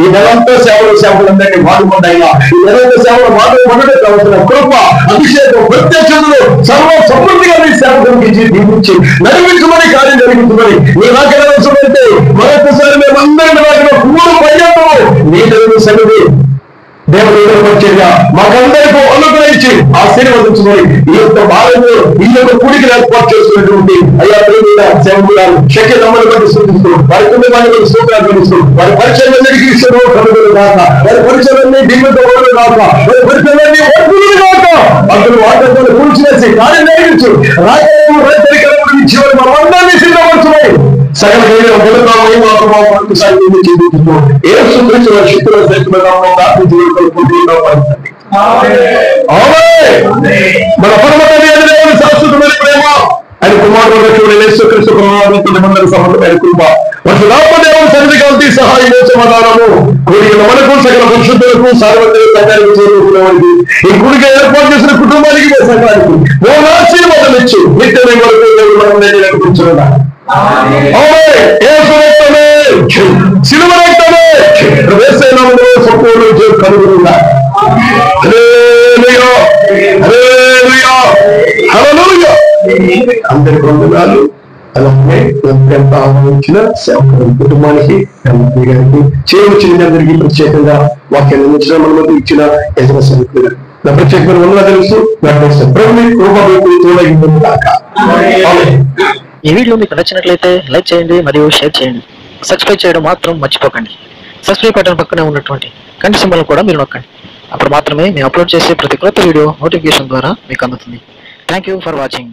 ఈ నెలంతా సేవలందరినీ వాడుకుంటాయినా ఈ నెలంతా సేవలు వాడుకుంటే కావాల్సిన కృప అభిషేకం ప్రత్యక్షతలు సర్వ సమృద్ధిగా నీ సేవ జరిగించి దీపించి నడిపించమని కార్యం జరిగించమని నీ నాకెళ్ళవలసిందంటే మరొకసారి మేమందరినీ వాటిలో పూర్వ పర్యాటం నీ తెలుగు సన్నిధి దేవుడు వచ్చేగా మాకందరికీ అనుగ్రహించి ఆశీర్వదించుకొని ఈ యొక్క భాగంలో ఈ యొక్క కూడికి ఏర్పాటు చేస్తున్నటువంటి అయ్యా సేవకురాలు శక్తి నమ్మని బట్టి సూచిస్తూ వారి కుటుంబాన్ని బట్టి సూత్రాలు గడిస్తూ వారి పరిచయాలన్నిటికీ ఇష్టం కలుగులు కాక, వారి పరిచయాలన్నీ దిగుతో కాక, వారి పరిచయాలన్నీ ఒప్పులు కాక అందులో వాటితో కూర్చివేసి కార్యం జరిగించు రాజ్యం రైతు ఇచ్చి వారి మనందరినీ సిద్ధపరచున్నాయి సగల మన పరమతండ్రి శాశ్వతమైన ప్రేమ ఆయన కుమారుడు యేసుక్రీస్తు సమర్థమైన కృప దేవుని సన్నిధికి సహాయం సమాధానము కోరికల మనకు సకల పరిశుద్ధులకు సార్వత్రిక సంఘానికి చేరుకునేవారికి ఈ గుడిగా ఏర్పాటు చేసిన కుటుంబానికి సంఘానికి ఆశీర్వాదం ఇచ్చి నిత్యమే వరకు దేవుడు మనం నడిపించున్నా అందరికి వందనాలు. అలాగే ఎంత ఆహ్వానించిన సేవకుల కుటుంబానికి గారికి చేయవచ్చిన అందరికీ ప్రత్యేకంగా వాక్యాన్ని అందించిన మన మధ్య ఇచ్చిన యజన సేవకులు నా ప్రత్యేకమైన వందనాలు తెలుసు. ఈ వీడియో మీకు నచ్చినట్లయితే లైక్ చేయండి మరియు షేర్ చేయండి. సబ్స్క్రైబ్ చేయడం మాత్రం మర్చిపోకండి. సబ్స్క్రైబ్ బటన్ పక్కనే ఉన్నటువంటి గంట సింబల్ కూడా మీరు నొక్కండి. అప్పుడు మాత్రమే మేము అప్లోడ్ చేసే ప్రతి కొత్త వీడియో నోటిఫికేషన్ ద్వారా మీకు అందుతుంది. Thank you for watching.